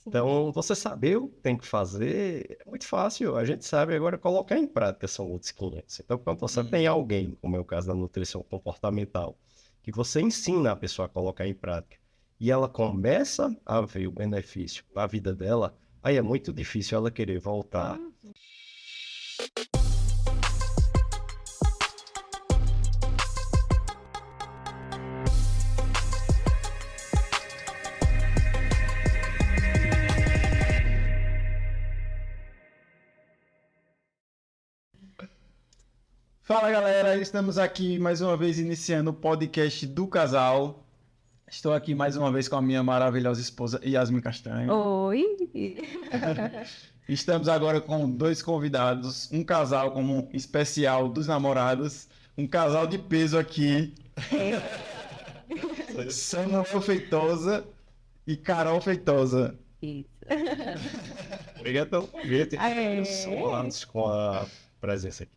Então, você saber o que tem que fazer é muito fácil. A gente sabe agora colocar em prática são outros 500. Então, quando você tem alguém, como é o caso da nutrição comportamental, que você ensina a pessoa a colocar em prática e ela começa a ver o benefício na vida dela, aí é muito difícil ela querer voltar. Fala galera, estamos aqui mais uma vez iniciando o podcast do casal. Estou aqui mais uma vez com a minha maravilhosa esposa Yasmin Castanho. Oi! Estamos agora com dois convidados, um casal como especial dos namorados, um casal de peso aqui. Samuel Feitosa e Carol Feitosa. Isso. Obrigado pelo convite. É. São honrados com a presença aqui.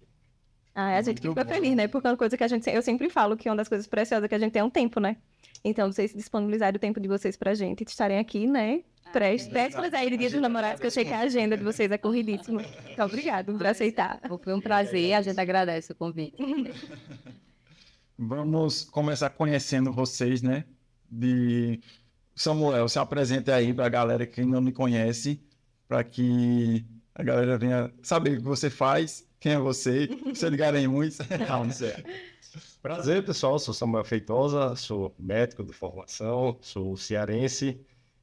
A gente Muito fica bom. feliz, né? Porque é uma coisa que eu sempre falo que uma das coisas preciosas que a gente tem é um tempo, né? Então, vocês disponibilizarem o tempo de vocês pra gente estarem aqui, né? Prestes aí de Dia dos Namorados, que eu sei que a agenda de vocês é corridíssima. Então, obrigado por aceitar. Foi um prazer, a gente agradece o convite. Vamos começar conhecendo vocês, né? Samuel, se apresente aí para a galera que não me conhece, para que a galera venha saber o que você faz, quem é você, se ligarem muito. Prazer, pessoal. Sou Samuel Feitosa, sou médico de formação, sou cearense.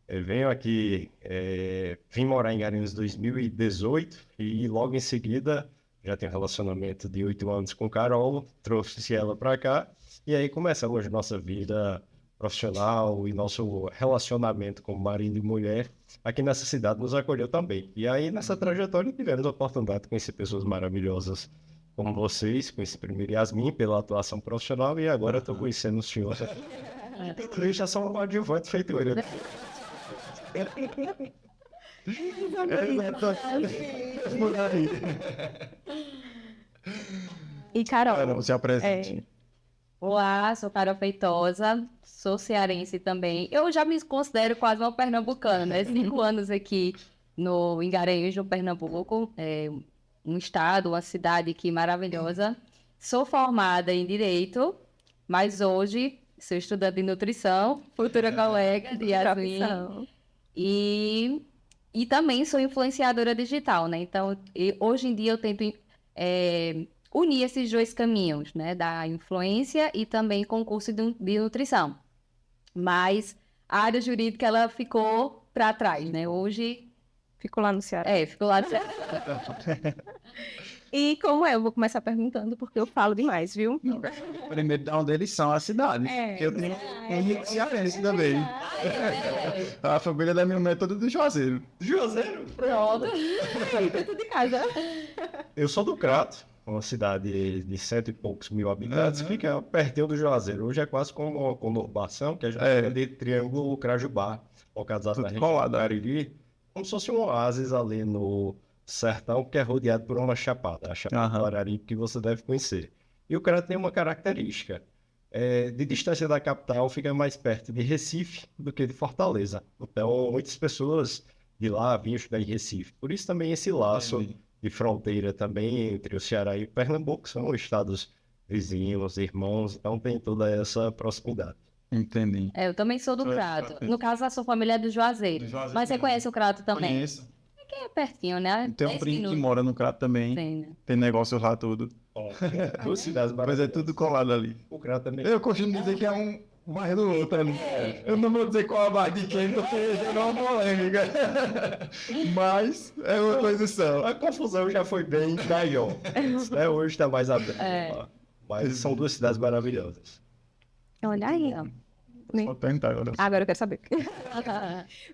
Eu venho aqui, vim morar em Garanhuns em 2018 e logo em seguida já tenho um relacionamento de 8 anos com Carol, trouxe ela para cá e aí começamos nossa vida profissional e nosso relacionamento como marido e mulher aqui nessa cidade nos acolheu também. E aí nessa trajetória tivemos a oportunidade de conhecer pessoas maravilhosas como vocês, conheci primeiro Yasmin pela atuação profissional e agora estou conhecendo o senhor. Tudo isso já são um adjuvante feitura. E Carol, Carol, se apresente. Olá, sou Carol Feitosa, sou cearense também. Eu já me considero quase uma pernambucana, né? 5 anos aqui em Garanhuns, no Pernambuco, um estado, uma cidade aqui maravilhosa. Sou formada em Direito, mas hoje sou estudante de Nutrição, futura colega de Yasmin. profissão. E também sou influenciadora digital, né? Então, hoje em dia eu tento unir esses dois caminhos, né? Da influência e também com o curso de nutrição. Mas a área jurídica, ela ficou para trás, né? Hoje, Fico lá no Ceará. ficou lá... E como é? Eu vou começar perguntando, porque eu falo demais, viu? Primeiro, de onde eles são, a cidade. Porque eu tenho um cearense também. A família da minha mãe é toda do Juazeiro. Juazeiro? Pronto. Tudo de casa. Eu sou do Crato, uma cidade de 100 e poucos mil habitantes, fica pertinho do Juazeiro. Hoje é quase como uma conurbação, que a gente chama de Triângulo Crajubá, localizado Tudo na região colado. do Cariri, como se fosse um oásis ali no sertão, que é rodeado por uma chapada, a Chapada do Araripe, que você deve conhecer. E o Crato tem uma característica, de distância da capital, fica mais perto de Recife do que de Fortaleza. Então, muitas pessoas de lá vinham estudar em Recife. Por isso também esse laço de fronteira também entre o Ceará e o Pernambuco, são estados vizinhos, irmãos, então tem toda essa proximidade. Entendi. Eu também sou do Crato. No caso, a sua família é do Juazeiro. Do Juazeiro Mas você mesmo. conhece o Crato também? Conheço. É pertinho, né? Tem um 10 primo que minutos. mora no Crato também. Tem, né? Tem negócios lá tudo. Duas cidades Mas é tudo colado ali. O Crato também. Eu costumo dizer que é um bairro do outro ali. Eu não vou dizer qual é o bairro de quem, porque já não é uma polêmica. Mas é uma coisa só. A confusão já foi bem maior. Né? Hoje está mais aberto. Mas são duas cidades maravilhosas. Olha aí. Só perguntar agora. Agora eu quero saber.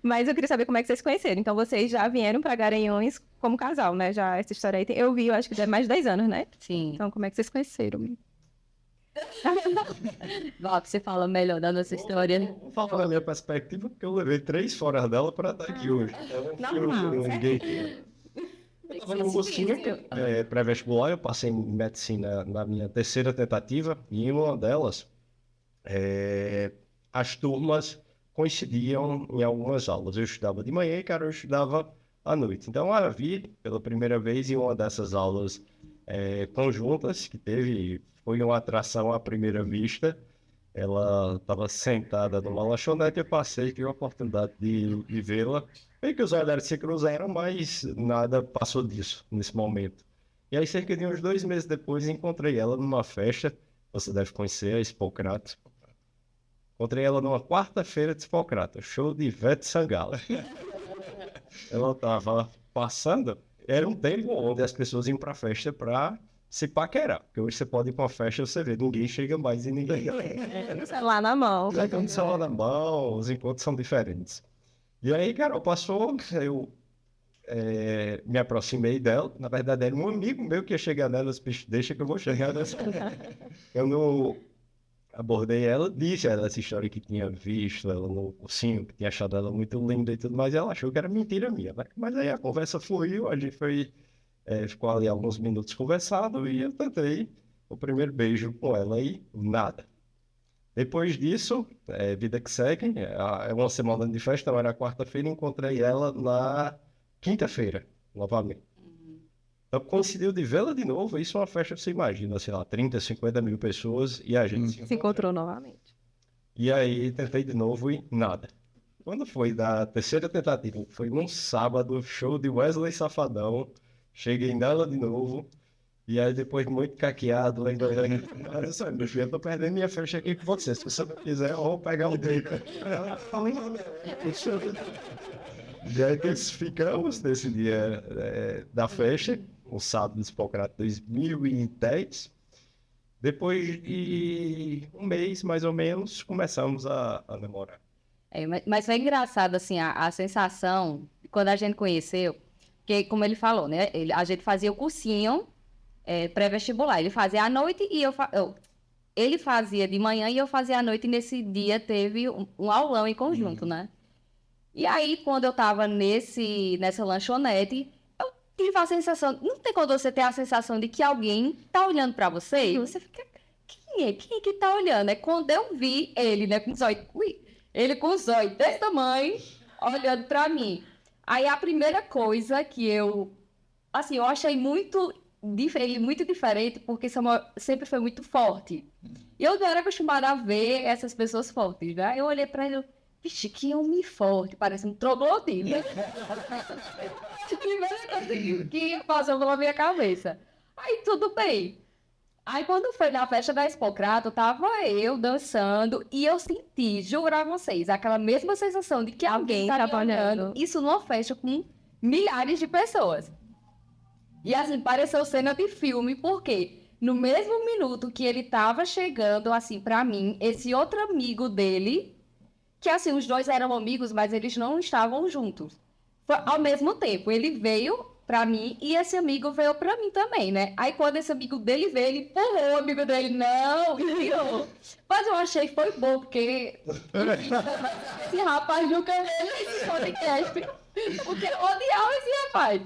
Mas eu queria saber como é que vocês se conheceram. Então, vocês já vieram para Garanhuns como casal, né? Já essa história aí. Eu vi, eu acho que já é mais de 10 anos, né? Sim. Então, como é que vocês se conheceram? Bob, você fala melhor da nossa história. Vou falar da minha perspectiva, porque eu levei 3 fora dela para estar aqui hoje. Normal. Eu estava no cursinho pré-vestibular, eu passei em medicina na minha terceira tentativa, e em uma delas, as turmas coincidiam em algumas aulas. Eu estudava de manhã e Carol estudava à noite. Então, a vi pela primeira vez em uma dessas aulas conjuntas que teve, foi uma atração à primeira vista. Ela estava sentada numa lanchonete, eu passei, tive a oportunidade de vê-la. Bem que os olhares se cruzaram, mas nada passou disso nesse momento. E aí, cerca de uns 2 meses depois, encontrei ela numa festa. Você deve conhecer a Expocrato. Encontrei ela numa quarta-feira de Expocrato, show de Ivete Sangalo. Ela estava passando, era um tempo onde as pessoas iam para a festa para se paquerar. Porque hoje você pode ir para uma festa e você vê, ninguém chega mais e ninguém. Com o celular na mão. Com o celular na mão, os encontros são diferentes. E aí, Carol passou, eu me aproximei dela. Na verdade, era um amigo meu que ia chegar nela, disse, "Bicho, deixa que eu vou chegar nessa." Eu não abordei ela, disse a ela essa história que tinha visto ela no cursinho, que tinha achado ela muito linda e tudo mais, e ela achou que era mentira minha, né? Mas aí a conversa fluiu, a gente ficou ali alguns minutos conversando e eu tentei o primeiro beijo com ela e nada. Depois disso, vida que segue, é uma semana de festa, não era quarta-feira, encontrei ela na quinta-feira, novamente. Então, coincidiu de vê-la de novo, isso é uma festa, você imagina, sei lá, 30, 50 mil pessoas, e a gente Se encontrou novamente. E aí, tentei de novo e nada. Quando foi da terceira tentativa, foi num sábado, show de Wesley Safadão, cheguei nela de novo, e aí depois muito caqueado, ainda olha só, meu filho, eu tô perdendo minha festa aqui com você, se você não quiser, eu vou pegar o dele. E aí ficamos nesse dia da festa, o sábado de Hipócrates 2010. Depois de um mês, mais ou menos, começamos a namorar. Mas foi engraçado, assim, a sensação, quando a gente conheceu, que como ele falou, né? A gente fazia o cursinho pré-vestibular. Ele fazia à noite e ele fazia de manhã e eu fazia à noite. E nesse dia teve um aulão em conjunto, né? E aí, quando eu tava nessa lanchonete, eu tive a sensação... Não tem quando você ter a sensação de que alguém tá olhando pra você? E você fica... Quem é que tá olhando? É quando eu vi ele, né? Com os olhos... Ele com os olhos desse tamanho, olhando pra mim. Aí, a primeira coisa que eu... Assim, eu achei ele muito diferente, porque Samuel sempre foi muito forte. E eu não era acostumada a ver essas pessoas fortes, né? Eu olhei pra ele... Vixe, que homem forte, parece um troglodita. Primeira coisa que passou pela minha cabeça. Aí, tudo bem. Aí, quando foi na festa da Expocrato, tava eu dançando e eu senti, juro a vocês, aquela mesma sensação de que alguém tava olhando. Isso numa festa com milhares de pessoas. E assim, pareceu cena de filme, porque no mesmo minuto que ele tava chegando, assim, pra mim, esse outro amigo dele... Que assim, os dois eram amigos, mas eles não estavam juntos. Ao mesmo tempo, ele veio pra mim e esse amigo veio pra mim também, né? Aí quando esse amigo dele veio, ele empurrou o amigo dele, não, tirou. Mas eu achei que foi bom, porque esse rapaz nunca veio nesse podcast, porque eu odiava esse rapaz.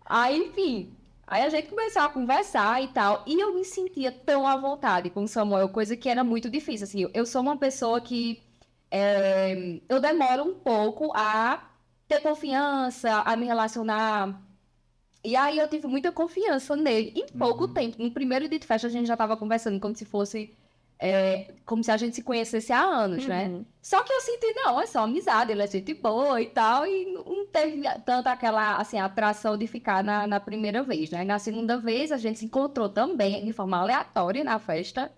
Aí, enfim, aí a gente começou a conversar e tal, e eu me sentia tão à vontade com o Samuel, coisa que era muito difícil, assim, eu sou uma pessoa que eu demoro um pouco a ter confiança, a me relacionar. E aí eu tive muita confiança nele. Em pouco tempo. No primeiro dia de festa a gente já estava conversando como se fosse... como se a gente se conhecesse há anos, né? Só que eu senti, não, é só amizade, ele é gente boa e tal. E não teve tanta aquela, assim, atração de ficar na primeira vez, né? Na segunda vez a gente se encontrou também de forma aleatória na festa.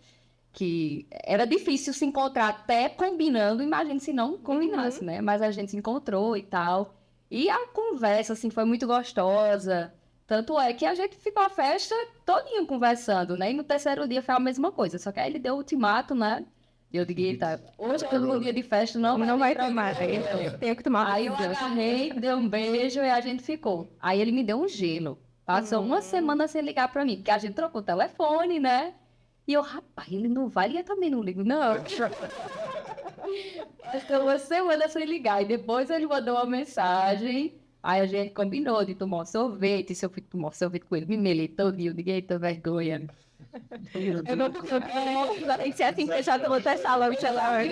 Que era difícil se encontrar até combinando, imagine se não combinasse, né? Mas a gente se encontrou e tal. E a conversa, assim, foi muito gostosa. Tanto é que a gente ficou a festa todinha conversando, né? E no terceiro dia foi a mesma coisa. Só que aí ele deu o ultimato, né? E eu digo, tá, hoje é um dia de festa, não vai ter mais. Eu tenho que tomar. Aí eu agarrei, dei um beijo e a gente ficou. Aí ele me deu um gelo. Passou uma semana sem ligar pra mim, porque a gente trocou o telefone, né? E eu, rapaz, ele não vai, e eu também não ligo, não. Passou uma semana sem ligar. E depois ele mandou uma mensagem. Aí a gente combinou de tomar sorvete. Se eu fui tomar sorvete com ele, me melei todinho, ninguém tem vergonha. Eu não tem que ser assim, porque já vou testar logo o celular.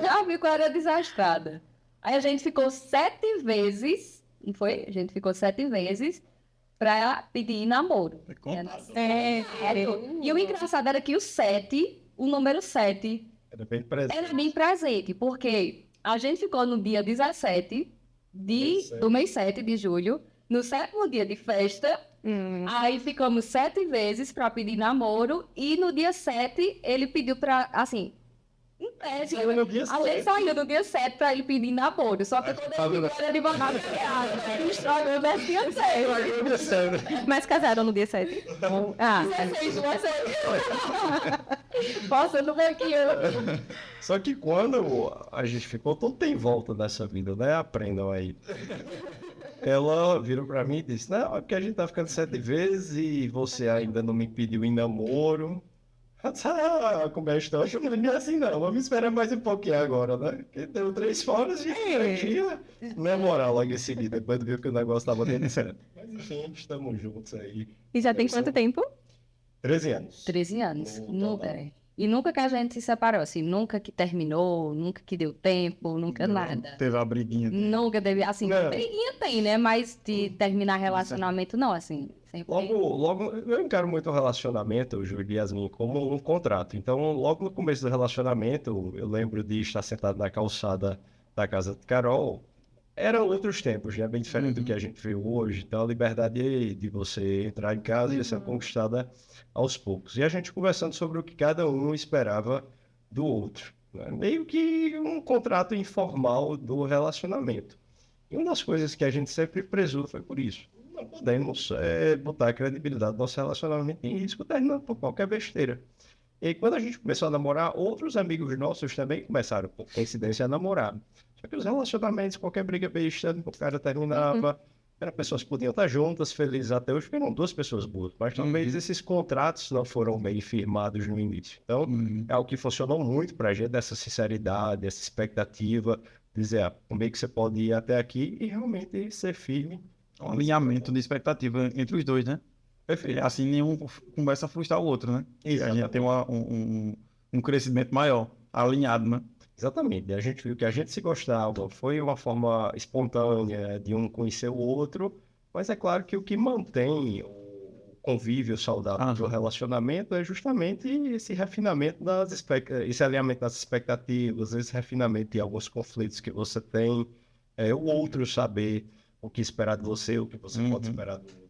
Já vi qual era desastrada. Aí a gente ficou 7 vezes, não foi? A gente ficou 7 vezes pra pedir namoro. E o engraçado era que o número 7, Era bem presente. era bem presente, porque a gente ficou no dia 17 do mês 7 de julho, no 7º dia de festa. Aí ficamos 7 vezes pra pedir namoro, e no dia 7 ele pediu pra, assim, em tese, Saiu no dia a lei 7. saiu no dia 7 pra ele pedir namoro, só que quando ele ficou, era advogado criado, o estragou desse dia 7. Mas casaram no dia 7. Ah, 16, posso não ver aqui, Só que quando a gente ficou, tudo tem volta nessa vida, né? Aprendam aí. Ela virou pra mim e disse, não, é porque a gente tá ficando 7 vezes e você ainda não me pediu em namoro. Eu disse, como é a história? Eu falei, não é assim não, vamos esperar mais um pouquinho agora, né? Porque deu 3 foras e ia namorar logo em seguida, depois viu que o negócio tava dando certo. Mas enfim, estamos juntos aí. e já tem quanto tempo? 13 anos. 13 anos. No total. E nunca que a gente se separou, assim, nunca que terminou, nunca que deu tempo, nunca nada. Teve a briguinha. Nunca teve, assim, Não. briguinha tem, né? Mas de terminar relacionamento, não, assim, sempre. Logo, eu encaro muito o relacionamento, Júlio e Yasmin, como um contrato. Então, logo no começo do relacionamento, eu lembro de estar sentado na calçada da casa de Carol. Eram outros tempos, né? Bem diferente do que a gente vê hoje. Então, a liberdade de você entrar em casa ia ser conquistada aos poucos. E a gente conversando sobre o que cada um esperava do outro, né? Meio que um contrato informal do relacionamento. E uma das coisas que a gente sempre prezou foi por isso. Não podemos botar a credibilidade do nosso relacionamento em risco terminando por qualquer besteira. E aí, quando a gente começou a namorar, outros amigos nossos também começaram, por coincidência, a namorar. Só que os relacionamentos, qualquer briga besta, o cara terminava, as pessoas podiam estar juntas, felizes até hoje, porque eram 2 pessoas boas. Mas talvez esses contratos não foram bem firmados no início. Então, é algo que funcionou muito pra gente, essa sinceridade, essa expectativa, dizer, como é que você pode ir até aqui e realmente ser firme. Um alinhamento de expectativa entre os dois, né? Perfeito. Assim, nenhum começa a frustrar o outro, né? E a gente tem um crescimento maior, alinhado, né? Exatamente. A gente viu que a gente se gostava, foi uma forma espontânea de um conhecer o outro, mas é claro que o que mantém o convívio saudável do relacionamento é justamente esse refinamento esse alinhamento das expectativas, esse refinamento de alguns conflitos que você tem, o outro saber o que esperar de você, o que você pode esperar do outro.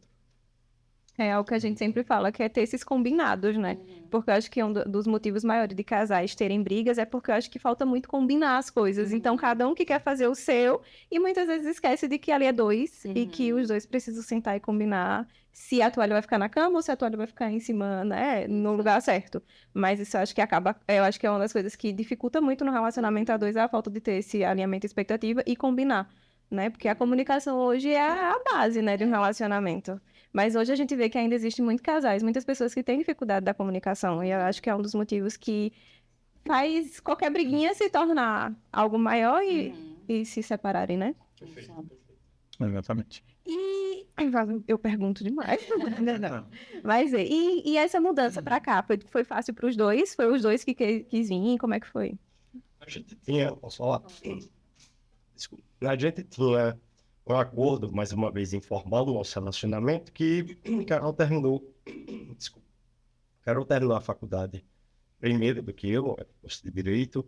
É algo que a gente sempre fala, que é ter esses combinados, né? Porque eu acho que um dos motivos maiores de casais terem brigas é porque eu acho que falta muito combinar as coisas. Então, cada um que quer fazer o seu, e muitas vezes esquece de que ali é 2, e que os 2 precisam sentar e combinar se a toalha vai ficar na cama ou se a toalha vai ficar em cima, né? No lugar certo. Mas isso eu acho que eu acho que é uma das coisas que dificulta muito no relacionamento a 2, é a falta de ter esse alinhamento de expectativa e combinar, né? Porque a comunicação hoje é a base, né, de um relacionamento. Mas hoje a gente vê que ainda existem muitos casais, muitas pessoas que têm dificuldade da comunicação. E eu acho que é um dos motivos que faz qualquer briguinha se tornar algo maior e se separarem, né? Exatamente. E eu pergunto demais. Não. Mas e essa mudança pra cá? Foi fácil para os dois? Foi os dois que quis vir? Como é que foi? A gente tinha, posso falar? Desculpa. A gente tinha um acordo, mais uma vez informal, no nosso relacionamento, que Carol terminou a faculdade primeiro do que eu, curso de Direito,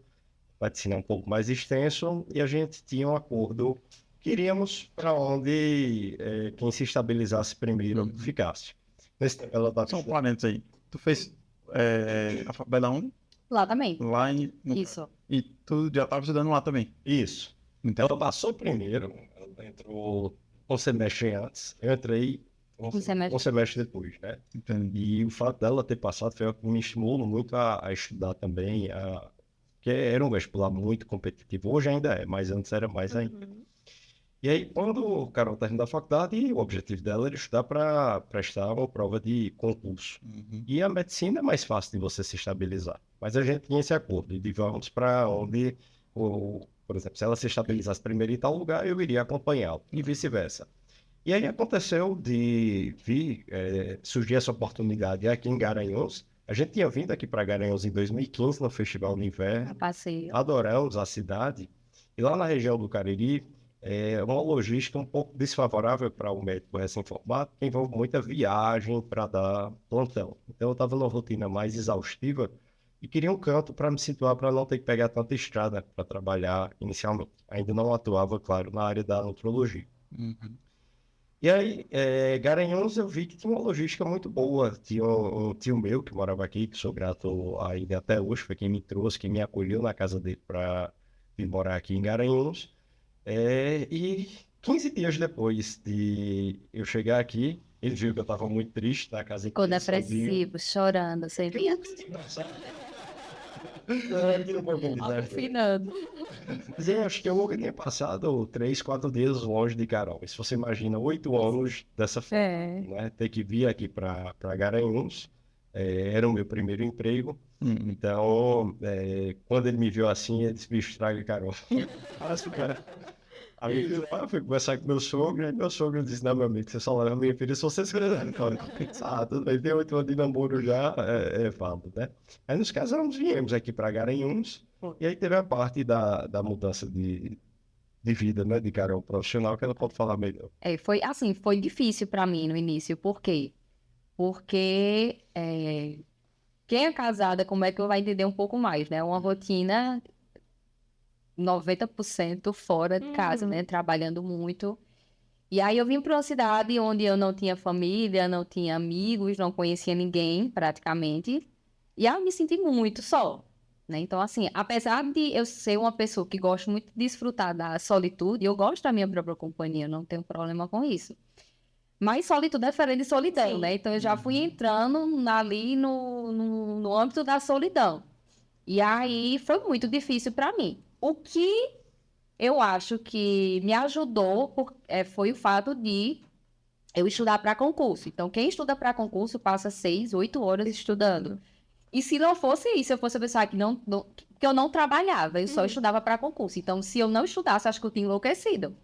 medicina um pouco mais extenso, e a gente tinha um acordo, queríamos para onde quem se estabilizasse primeiro ficasse. Nesse tempo ela estava Só um parênteses aí. Tu fez a faculdade onde? Lá também. Lá Isso. E tu já estava estudando lá também? Isso. Então, Ela passou primeiro, ela entrou um semestre antes, eu entrei um semestre depois, né? entendi. E o fato dela ter passado foi o que me estimulou muito a estudar também, porque era um vestibular muito competitivo, hoje ainda é, mas antes era mais ainda. E aí, quando o Carol terminou a faculdade, o objetivo dela era estudar para prestar uma prova de concurso. E a medicina é mais fácil de você se estabilizar, mas a gente tinha esse acordo de vamos para onde por exemplo, se ela se estabilizasse primeiro em tal lugar, eu iria acompanhá-la, e vice-versa. E aí aconteceu de vir surgir essa oportunidade aqui em Garanhuns. A gente tinha vindo aqui para Garanhuns em 2015 no Festival de Inverno. Passeio. Adoramos a cidade. E lá na região do Cariri, é uma logística um pouco desfavorável para o médico recém-formado, que envolve muita viagem para dar plantão. Então, eu estava numa rotina mais exaustiva e queria um canto para me situar, para não ter que pegar tanta estrada para trabalhar inicialmente. Ainda não atuava, claro, na área da nutrologia. E aí, Garanhuns, eu vi que tinha uma logística muito boa. Tinha um tio meu que morava aqui, que sou grato ainda até hoje, foi quem me trouxe, quem me acolheu na casa dele para vir morar aqui em Garanhuns. E 15 dias depois de eu chegar aqui, ele viu que eu estava muito triste na casa em que Ficou ele sozinho. depressivo, chorando, você vinha afinando. Mas eu acho que eu nunca tinha passado 3, 4 dias longe de Carol. E se você imagina 8 anos dessa forma, né? Ter que vir aqui para Garanhuns, era o meu primeiro emprego. Então, quando ele me viu assim, ele disse, bicho, traga Carol. Aí eu fui conversar com meu sogro, e meu sogro disse, não, meu amigo, você só leva minha filha se você se tudo bem, tem 8 anos de namoro já, válido, né? Aí nos casamos, viemos aqui para Garanhuns, e aí teve a parte da mudança de vida, né, de Carol profissional, que ela pode falar melhor. Foi assim, foi difícil para mim no início. Por quê? Porque quem é casada, como é que vai entender um pouco mais, né? Uma rotina 90% fora de casa, né? Trabalhando muito. E aí eu vim para uma cidade onde eu não tinha família, não tinha amigos, não conhecia ninguém praticamente. E aí eu me senti muito só, né? Então, assim, apesar de eu ser uma pessoa que gosta muito de desfrutar da solitude, eu gosto da minha própria companhia, eu não tenho problema com isso. Mas solitude é diferente de solidão, né? Então eu já fui entrando ali no âmbito da solidão. E aí foi muito difícil para mim. O que eu acho que me ajudou foi o fato de eu estudar para concurso. Então, quem estuda para concurso passa 6, 8 horas estudando. E se não fosse isso, eu fosse pensar que eu não trabalhava, eu só estudava para concurso. Então, se eu não estudasse, acho que eu tinha enlouquecido.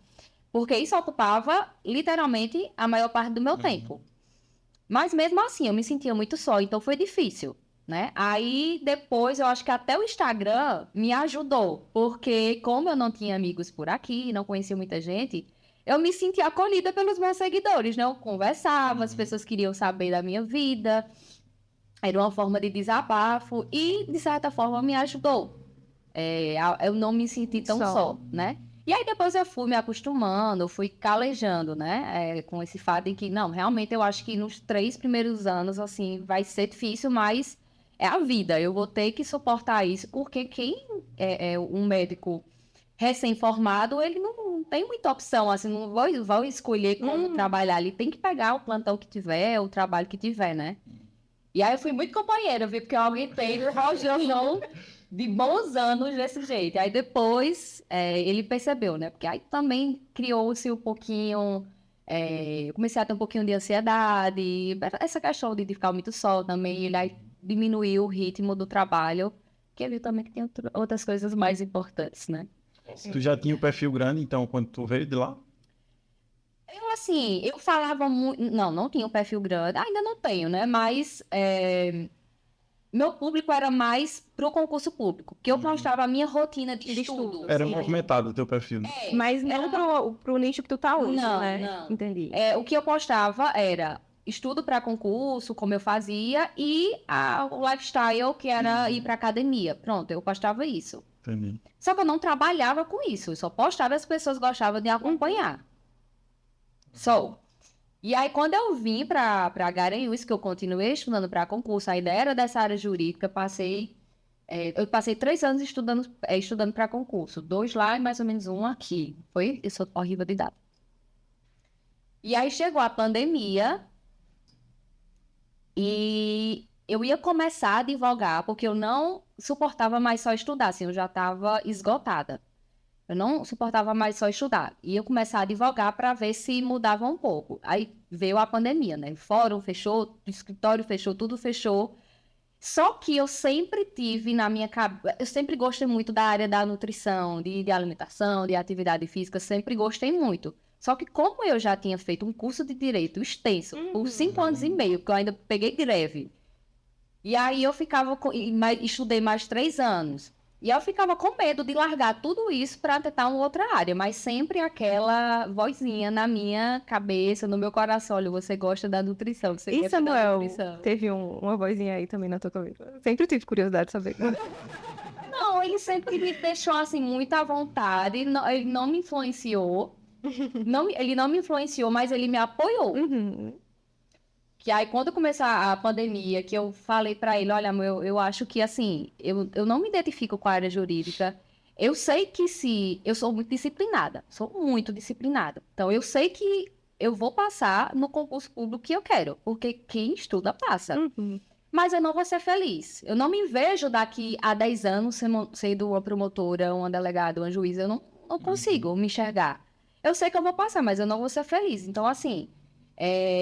Porque isso ocupava, literalmente, a maior parte do meu tempo. Mas mesmo assim, eu me sentia muito só, então foi difícil, né? Aí, depois, eu acho que até o Instagram me ajudou. Porque como eu não tinha amigos por aqui, não conhecia muita gente, eu me sentia acolhida pelos meus seguidores, né? Eu conversava, as pessoas queriam saber da minha vida. Era uma forma de desabafo e, de certa forma, me ajudou. Eu não me senti tão só, né? E aí depois eu fui me acostumando, fui calejando, né? Com esse fato de que, não, realmente eu acho que nos 3 primeiros anos, assim, vai ser difícil, mas é a vida. Eu vou ter que suportar isso, porque quem é um médico recém-formado, ele não tem muita opção, assim, não vai escolher como trabalhar. Ele tem que pegar o plantão que tiver, o trabalho que tiver, né? E aí eu fui muito companheira, viu? Porque eu aguentei não de bons anos desse jeito. Aí depois ele percebeu, né? Porque aí também criou-se um pouquinho... eu comecei a ter um pouquinho de ansiedade. Essa questão de ficar muito só também. Ele aí diminuiu o ritmo do trabalho. Porque ele viu também que tem outras coisas mais importantes, né? Tu já tinha o perfil grande, então, quando tu veio de lá? Eu falava muito... Não tinha um perfil grande. Ainda não tenho, né? Mas meu público era mais pro concurso público. Que eu mostrava a minha rotina de estudo. Era movimentado o teu perfil, né? Mas não pro nicho que tu tá hoje, Não, né? não. Entendi. O que eu postava era estudo para concurso, como eu fazia, e o lifestyle, que era ir pra academia. Pronto, eu postava isso. Entendi. Só que eu não trabalhava com isso. Eu só postava e as pessoas gostavam de acompanhar. E aí, quando eu vim para Garanhuns, que eu continuei estudando para concurso, a ideia era dessa área jurídica, eu passei 3 anos estudando para concurso. 2 lá e mais ou menos 1 aqui. Eu sou horrível de data. E aí chegou a pandemia e eu ia começar a advogar, porque eu não suportava mais só estudar, assim, eu já estava esgotada. Eu não suportava mais só estudar. E eu começar a advogar para ver se mudava um pouco. Aí veio a pandemia, né? O fórum fechou, o escritório fechou, tudo fechou. Só que eu sempre tive na minha cabeça... Eu sempre gostei muito da área da nutrição, de alimentação, de atividade física. Sempre gostei muito. Só que como eu já tinha feito um curso de direito extenso, por 5 anos e meio, porque eu ainda peguei greve, e aí eu ficava, estudei mais 3 anos, e eu ficava com medo de largar tudo isso para tentar uma outra área, mas sempre aquela vozinha na minha cabeça, no meu coração, olha, você gosta da nutrição, você E gosta da Samuel, nutrição. teve uma vozinha aí também na tua cabeça? Sempre tive curiosidade de saber. Não, ele sempre me deixou assim muito à vontade. Ele não me influenciou. Ele não me influenciou, mas ele me apoiou. Uhum. Que aí, quando começar a pandemia, que eu falei pra ele, olha, amor, eu acho que assim, eu não me identifico com a área jurídica. Eu sei que se eu sou muito disciplinada, sou muito disciplinada. Então, eu sei que eu vou passar no concurso público que eu quero, porque quem estuda passa. Uhum. Mas eu não vou ser feliz. Eu não me vejo daqui a 10 anos sendo uma promotora, uma delegada, uma juíza. Eu não consigo me enxergar. Eu sei que eu vou passar, mas eu não vou ser feliz. Então, assim,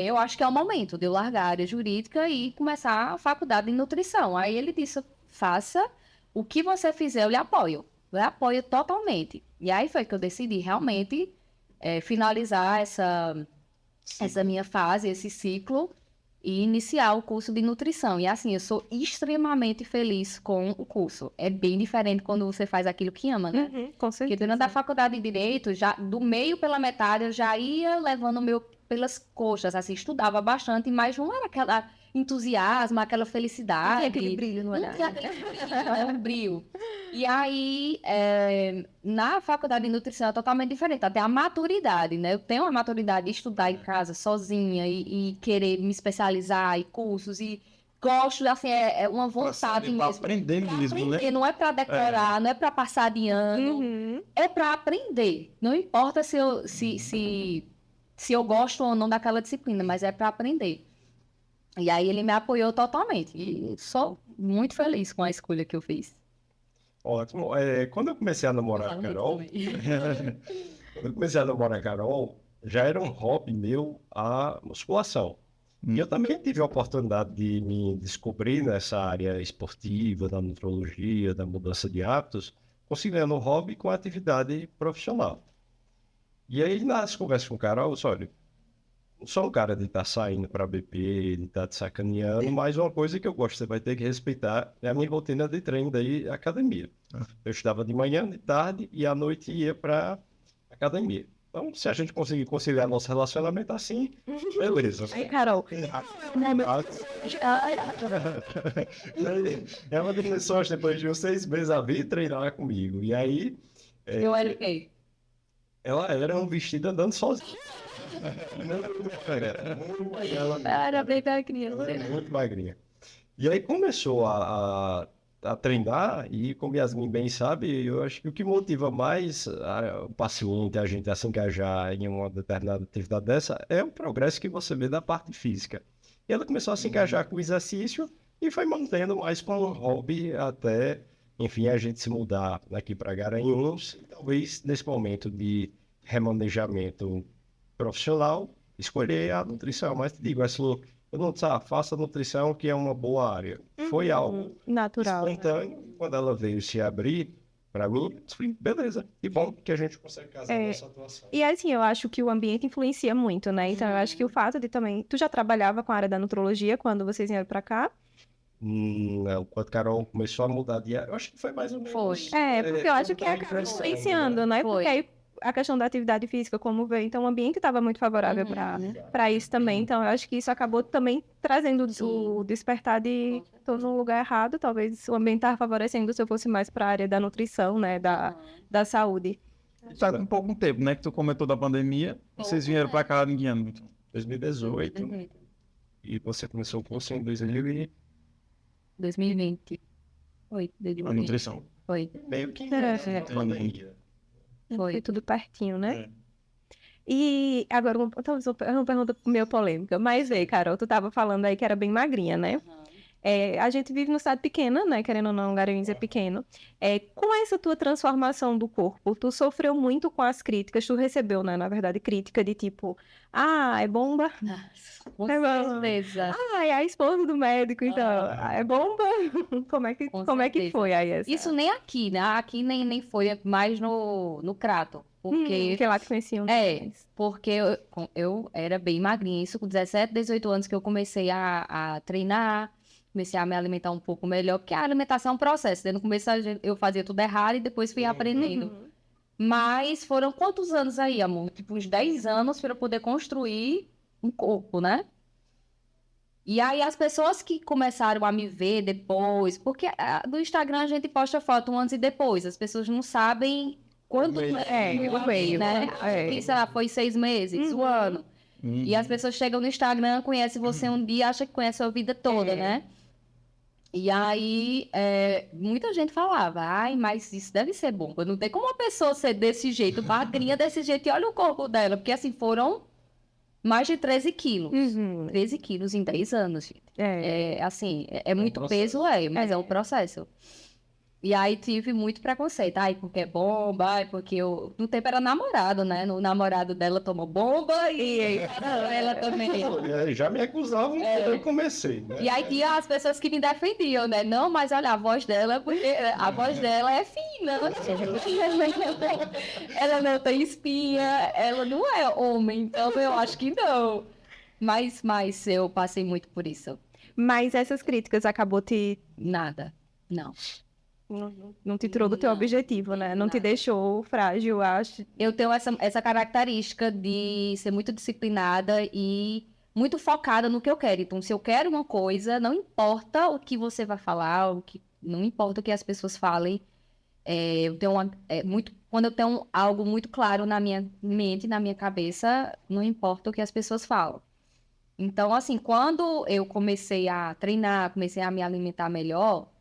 eu acho que é o momento de eu largar a área jurídica e começar a faculdade de nutrição. Aí ele disse, faça o que você fizer, eu lhe apoio. Eu lhe apoio totalmente. E aí foi que eu decidi realmente finalizar essa minha fase, esse ciclo, e iniciar o curso de nutrição. E assim, eu sou extremamente feliz com o curso. É bem diferente quando você faz aquilo que ama, né? Uhum, com Porque certeza. durante a faculdade de Direito, já do meio pela metade, eu já ia levando o meu pelas coxas, assim, estudava bastante, mas não era aquela entusiasmo, aquela felicidade. Tinha aquele brilho no olhar. Não tinha aquele brilho, era um brilho. E aí, na faculdade de nutrição é totalmente diferente, até a maturidade, né? Eu tenho a maturidade de estudar em casa sozinha e querer me especializar em cursos e gosto, assim, é uma vontade Pra mesmo. aprender mesmo, né? Aprender, não é para decorar, não é para passar de ano, Uhum. é para aprender. Não importa se eu gosto ou não daquela disciplina, mas é para aprender. E aí ele me apoiou totalmente. E sou muito feliz com a escolha que eu fiz. Ótimo. Quando eu comecei a namorar a Carol, quando eu comecei a namorar a Carol, já era um hobby meu a musculação. E eu também tive a oportunidade de me descobrir nessa área esportiva, da nutrologia, da mudança de hábitos, conciliando o hobby com a atividade profissional. E aí, nas conversas com o Carol, eu disse, olha, não sou um cara de estar saindo para beber, de estar te sacaneando, mas uma coisa que eu gosto, você vai ter que respeitar, é a minha rotina de treino daí, academia. Eu estudava de manhã, de tarde e à noite ia para academia. Então, se a gente conseguir conciliar nosso relacionamento assim, beleza. Aí, Carol. Ela me começou depois de uns 6 meses a vir treinar comigo. E aí, Eu era o quê? ela era um vestido andando sozinha. Ela Era bem pequenininha. era muito magrinha. E aí começou a treinar, e como Yasmin bem sabe, eu acho que o que motiva mais o paciente, a gente a se engajar em uma determinada atividade dessa, é o progresso que você vê da parte física. E ela começou a se engajar com o exercício e foi mantendo mais como um hobby até, enfim, a gente se mudar aqui para Garanhuns, e talvez nesse momento de remanejamento profissional, escolher a nutrição. Mas te digo assim, eu não faça nutrição, que é uma boa área. Foi algo Natural. espontâneo. Quando ela veio se abrir para mim, eu falei, beleza, que bom que a gente consegue casar nessa atuação. E assim, eu acho que o ambiente influencia muito, né? Então, eu acho que o fato de também... Tu já trabalhava com a área da nutrologia quando vocês vieram pra cá? Não, quando a Carol começou a mudar de área, eu acho que foi mais ou menos... Foi. Porque eu acho que tá acaba crescendo, influenciando, né? Foi. Porque aí a questão da atividade física, como veio, então o ambiente estava muito favorável para isso também. Então, eu acho que isso acabou também trazendo o despertar de estou no lugar errado. Talvez o ambiente estava favorecendo se eu fosse mais para a área da nutrição, né? Da saúde. Tá com pouco tempo, né? Que tu comentou da pandemia. Vocês vieram pra cá em que ano? Então? 2018, e você começou o curso em 2000 2020. Foi. A 2020. nutrição. Foi. meio que Pandemia. Foi. Foi tudo pertinho, né? É. E agora, talvez uma pergunta meio polêmica. Mas, Carol, tu estava falando aí que era bem magrinha, né? A gente vive numa cidade pequena, né? Querendo ou não, Garanhuns é pequeno. Com essa tua transformação do corpo, tu sofreu muito com as críticas, tu recebeu, né, na verdade, crítica de tipo, é bomba? Com É bomba. certeza. É a esposa do médico, então, é bomba? Com Como é que certeza. foi aí essa? Isso nem aqui, né? Aqui nem foi, é mais no Crato. Porque Que lá te conheciam. porque eu era bem magrinha. Isso com 17, 18 anos que eu comecei a treinar, comecei a me alimentar um pouco melhor, porque a alimentação é um processo, né? No começo eu fazia tudo errado e depois fui aprendendo. Mas foram quantos anos aí, amor? Tipo, uns 10 anos para eu poder construir um corpo, né? E aí as pessoas que começaram a me ver depois, porque no Instagram a gente posta foto antes e depois, as pessoas não sabem quanto o meio, né? Sei lá, foi 6 meses, um ano. Uhum. E as pessoas chegam no Instagram, conhecem você um dia, acham que conhece a vida toda, né? E aí, muita gente falava, mas isso deve ser bomba. Não tem como uma pessoa ser desse jeito, magrinha desse jeito, e olha o corpo dela. Porque assim, foram mais de 13 quilos. 13 quilos em 10 anos, gente. Assim, é muito peso, mas é um processo. E aí tive muito preconceito. Porque é bomba, porque no tempo era namorado, né? O namorado dela tomou bomba e ela também. Já me acusavam quando eu comecei, né? E aí tinha as pessoas que me defendiam, né? Não, mas olha, a voz dela, porque a voz dela é fina. Ela não tem espinha, ela não é homem, então eu acho que não. Mas eu passei muito por isso. Mas essas críticas acabou te... Nada, não. Não te tirou do teu objetivo, né? Não te deixou frágil, acho. Eu tenho essa característica de ser muito disciplinada e muito focada no que eu quero. Então, se eu quero uma coisa, não importa o que você vai falar, não importa o que as pessoas falem. Eu tenho quando eu tenho algo muito claro na minha mente, na minha cabeça, não importa o que as pessoas falam. Então, assim, quando eu comecei a treinar, comecei a me alimentar melhor,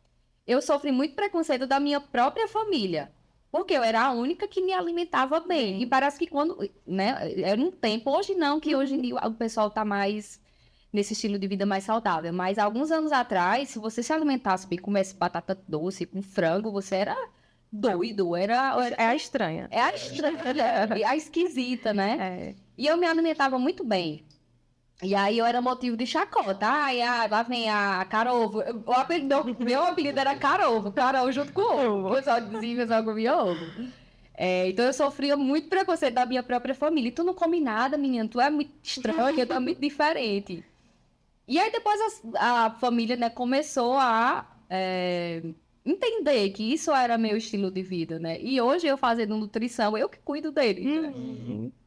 eu sofri muito preconceito da minha própria família, porque eu era a única que me alimentava bem. E parece que né, era um tempo, hoje não, que hoje em dia o pessoal tá mais nesse estilo de vida mais saudável. Mas alguns anos atrás, se você se alimentasse bem, comesse batata doce com frango, você era doido, É a estranha. É a estranha, é a esquisita, né? E eu me alimentava muito bem. E aí eu era motivo de chacota. Lá vem a Carovo. Meu apelido era Carovo. Carol junto com o ovo. O pessoal dizia, o pessoal comia ovo. Então eu sofria muito preconceito da minha própria família. E tu não come nada, menina. Tu é muito estranha, tu é muito diferente. E aí depois a família, né, começou a entender que isso era meu estilo de vida, né? E hoje eu fazendo nutrição, eu que cuido deles, né?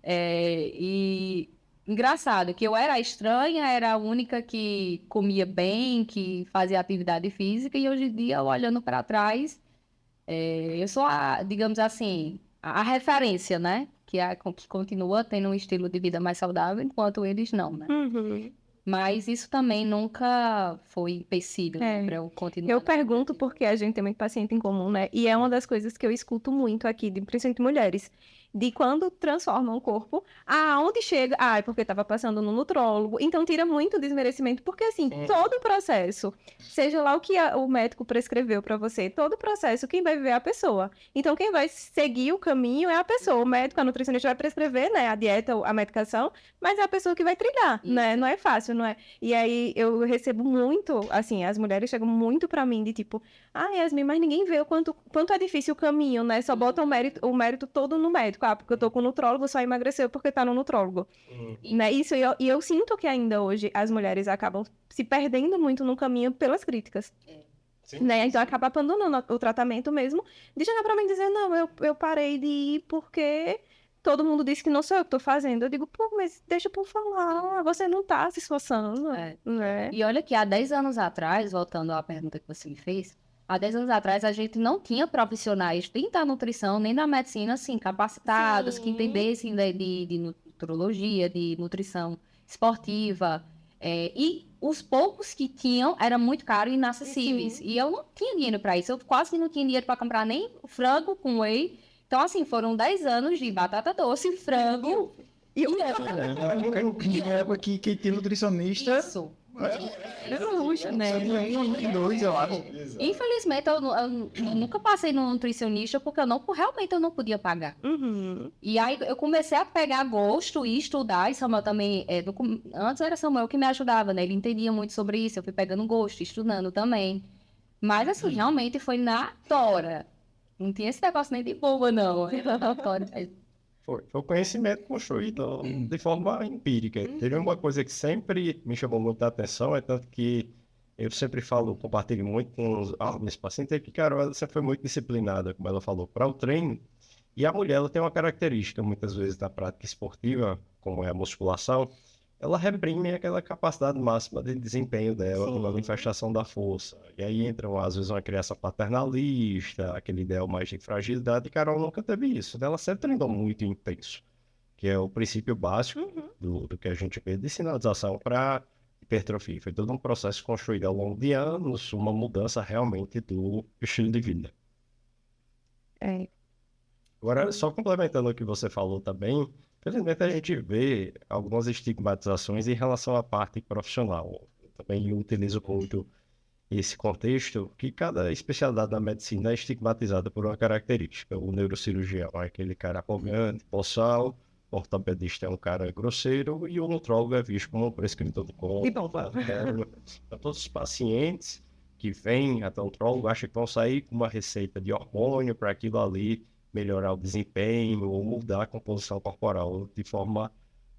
E... engraçado, que eu era estranha, era a única que comia bem, que fazia atividade física, e hoje em dia, olhando para trás, eu sou, digamos assim, a referência, né? Que continua tendo um estilo de vida mais saudável, enquanto eles não, né? Mas isso também nunca foi empecilho para eu continuar. Eu pergunto porque a gente tem muito paciente em comum, né? E é uma das coisas que eu escuto muito aqui, principalmente mulheres, de quando transformam o corpo, aonde chega, é porque estava passando no nutrólogo, então tira muito desmerecimento, porque assim, todo o processo, seja lá o que o médico prescreveu para você, todo o processo, quem vai viver é a pessoa. Então quem vai seguir o caminho é a pessoa, o médico, a nutricionista vai prescrever, né, a dieta, a medicação, mas é a pessoa que vai trilhar, né, não é fácil, não é? E aí eu recebo muito, assim, as mulheres chegam muito para mim de tipo, Yasmin, mas ninguém vê o quanto é difícil o caminho, né, só bota o mérito todo no médico, porque eu tô com o nutrólogo, só emagreceu porque tá no nutrólogo. Né? Isso, e eu sinto que ainda hoje as mulheres acabam se perdendo muito no caminho pelas críticas. Né? Então acaba abandonando o tratamento mesmo, de chegar pra mim e dizer, não, eu parei de ir porque todo mundo disse que não sou eu que tô fazendo. Eu digo, mas deixa eu falar, você não tá se esforçando. Né? E olha que há 10 anos atrás, voltando à pergunta que você me fez, há 10 anos atrás, a gente não tinha profissionais nem da nutrição, nem da medicina, assim, capacitados, que entendessem de nutrologia, de nutrição esportiva. E os poucos que tinham eram muito caros e inacessíveis. E eu não tinha dinheiro para isso. Eu quase não tinha dinheiro para comprar nem frango com whey. Então, assim, foram 10 anos de batata doce, frango... E época que tem nutricionista... Isso. É luxo, né? Infelizmente, eu nunca passei no nutricionista porque realmente eu não podia pagar. Uhum. E aí eu comecei a pegar gosto e estudar, e Samuel também, antes era Samuel que me ajudava, né? Ele entendia muito sobre isso, eu fui pegando gosto, estudando também. Mas assim, realmente foi na tora. Não tinha esse negócio nem de boba, não. Na tora. Foi o conhecimento construído de forma empírica. Teve uma coisa que sempre me chamou muita atenção, é tanto que eu sempre falo, compartilho muito com os meus pacientes, é que, cara, ela sempre foi muito disciplinada, como ela falou, para o treino. E a mulher, ela tem uma característica, muitas vezes, na prática esportiva, como é a musculação, ela reprime aquela capacidade máxima de desempenho dela, Sim. uma manifestação da força. E aí entra, às vezes, uma criança paternalista, aquele ideal mais de fragilidade, e Carol nunca teve isso. Ela sempre treinou muito intenso, que é o princípio básico do que a gente vê de sinalização para hipertrofia. Foi todo um processo construído ao longo de anos, uma mudança realmente do estilo de vida. É. Agora, só complementando o que você falou também, infelizmente a gente vê algumas estigmatizações em relação à parte profissional. Eu também utilizo muito esse contexto, que cada especialidade da medicina é estigmatizada por uma característica. O neurocirurgião é aquele cara arrogante, boçal, o ortopedista é um cara grosseiro e o nutrólogo é visto como um prescritor de De bom. conta. Então, todos os pacientes que vêm até o nutrólogo acham que vão sair com uma receita de hormônio para aquilo ali melhorar o desempenho ou mudar a composição corporal de forma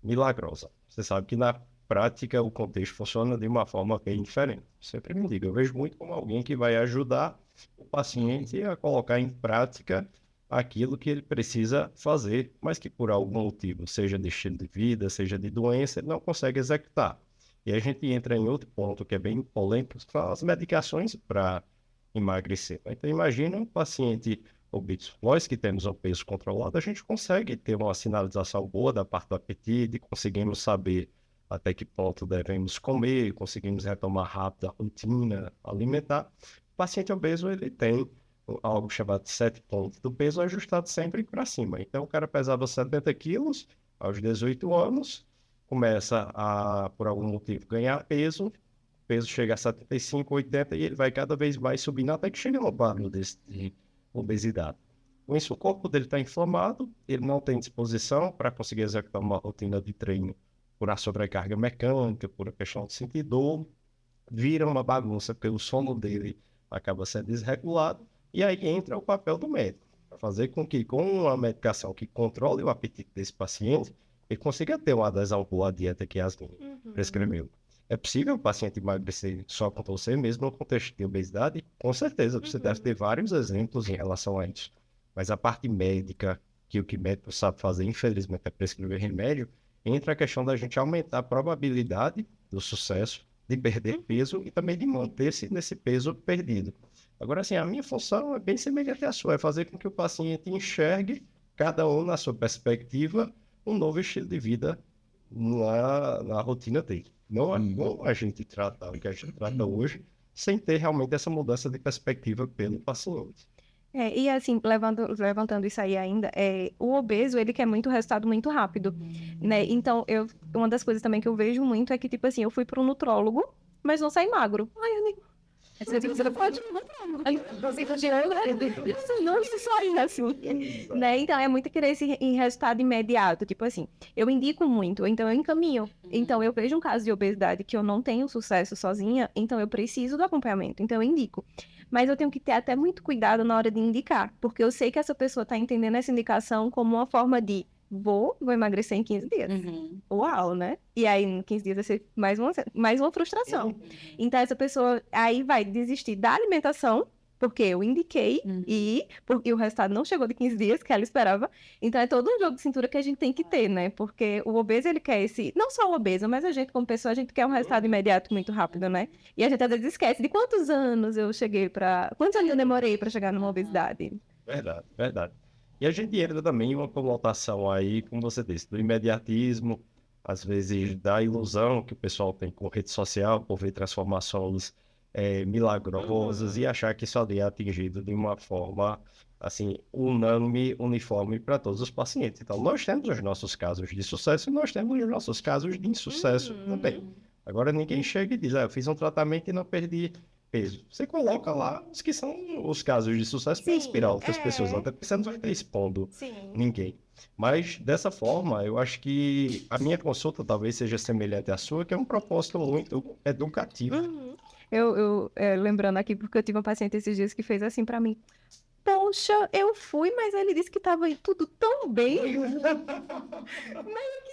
milagrosa. Você sabe que na prática o contexto funciona de uma forma bem diferente. Sempre me digo, eu vejo muito como alguém que vai ajudar o paciente a colocar em prática aquilo que ele precisa fazer, mas que por algum motivo, seja de estilo de vida, seja de doença, ele não consegue executar. E a gente entra em outro ponto que é bem polêmico, que são as medicações para emagrecer. Então imagina um paciente obeso. Nós que temos um peso controlado, a gente consegue ter uma sinalização boa da parte do apetite, conseguimos saber até que ponto devemos comer, conseguimos retomar rápido a rotina alimentar. O paciente obeso, ele tem algo chamado de 7 pontos do peso ajustado sempre para cima. Então, o cara pesava 70 quilos aos 18 anos, começa a, por algum motivo, ganhar peso, o peso chega a 75, 80 e ele vai cada vez mais subindo até que chega no quadro de obesidade. Com isso, o corpo dele está inflamado, ele não tem disposição para conseguir executar uma rotina de treino por a sobrecarga mecânica, por a questão de sentir dor, vira uma bagunça, porque o sono dele acaba sendo desregulado, e aí entra o papel do médico, para fazer com que, com uma medicação que controle o apetite desse paciente, ele consiga ter uma adesão boa à dieta que Yasmin prescreveu. É possível o paciente emagrecer só com você, mesmo no contexto de obesidade? Com certeza, você deve ter vários exemplos em relação a isso. Mas a parte médica, que o que médico sabe fazer, infelizmente, é prescrever remédio, entra a questão da gente aumentar a probabilidade do sucesso de perder peso e também de manter-se nesse peso perdido. Agora, assim, a minha função é bem semelhante à sua, é fazer com que o paciente enxergue, cada um na sua perspectiva, um novo estilo de vida na rotina dele. Não a gente trata o que a gente trata hoje, sem ter realmente essa mudança de perspectiva pelo paciente. E assim, levantando isso aí ainda, o obeso, ele quer muito resultado muito rápido, né? Então, uma das coisas também que eu vejo muito é que, tipo assim, eu fui para um nutrólogo, mas não saí magro. Ai, eu nem... Você não pode ir no nutrólogo. Não se sai assim, né? Então, é muito querer esse resultado imediato. Tipo assim, eu indico muito, então eu encaminho. Então, eu vejo um caso de obesidade que eu não tenho sucesso sozinha, então eu preciso do acompanhamento, então eu indico. Mas eu tenho que ter até muito cuidado na hora de indicar, porque eu sei que essa pessoa está entendendo essa indicação como uma forma de vou emagrecer em 15 dias. Uau, né? E aí, em 15 dias vai ser mais uma frustração. Então, essa pessoa aí vai desistir da alimentação, porque eu indiquei e o resultado não chegou de 15 dias, que ela esperava. Então, é todo um jogo de cintura que a gente tem que ter, né? Porque o obeso, ele quer não só o obeso, mas a gente, como pessoa, a gente quer um resultado imediato muito rápido, né? E a gente, às vezes, esquece de quantos anos eu demorei para chegar numa obesidade. Verdade, verdade. E a gente entra também em uma conotação aí, como você disse, do imediatismo, às vezes da ilusão que o pessoal tem com rede social, por ver transformações milagrosas e achar que isso ali é atingido de uma forma, assim, unânime, uniforme para todos os pacientes. Então, nós temos os nossos casos de sucesso e nós temos os nossos casos de insucesso também. Agora ninguém chega e diz, eu fiz um tratamento e não perdi peso. Você coloca lá os que são os casos de sucesso para inspirar outras pessoas, até porque você não vai estar expondo ninguém. Mas, dessa forma, eu acho que a minha consulta talvez seja semelhante à sua, que é um propósito muito educativo. Lembrando aqui, porque eu tive uma paciente esses dias que fez assim pra mim. Poxa, eu fui, mas ele disse que tava tudo tão bem. Meio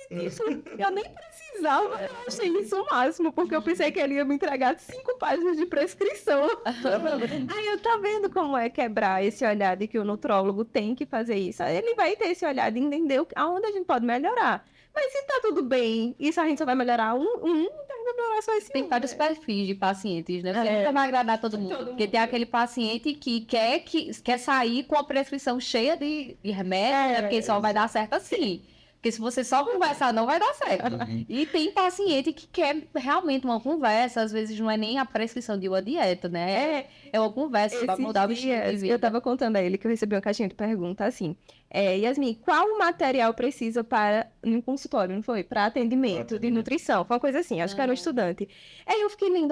que isso, eu nem precisava. Eu achei isso o máximo, porque eu pensei que ele ia me entregar 5 páginas de prescrição. Aí eu tá vendo como é quebrar esse olhar de que o nutrólogo tem que fazer isso. Ele vai ter esse olhar de entender aonde a gente pode melhorar. Mas se tá tudo bem, e se a gente só vai melhorar então vai melhorar só esse Tem vários perfis de pacientes, né? Porque nunca vai agradar todo mundo. Porque tem aquele paciente que quer sair com a prescrição cheia de remédio, né? Porque só vai dar certo assim. Porque se você só conversar, não vai dar certo. E tem paciente que quer realmente uma conversa, às vezes não é nem a prescrição de uma dieta, né? É uma conversa para mudar o estilo de vida. Eu tava contando a ele que eu recebi uma caixinha de pergunta assim. Yasmin, qual material precisa para um consultório, não foi? Para atendimento de nutrição, foi uma coisa assim, acho que era um estudante. Aí eu fiquei lendo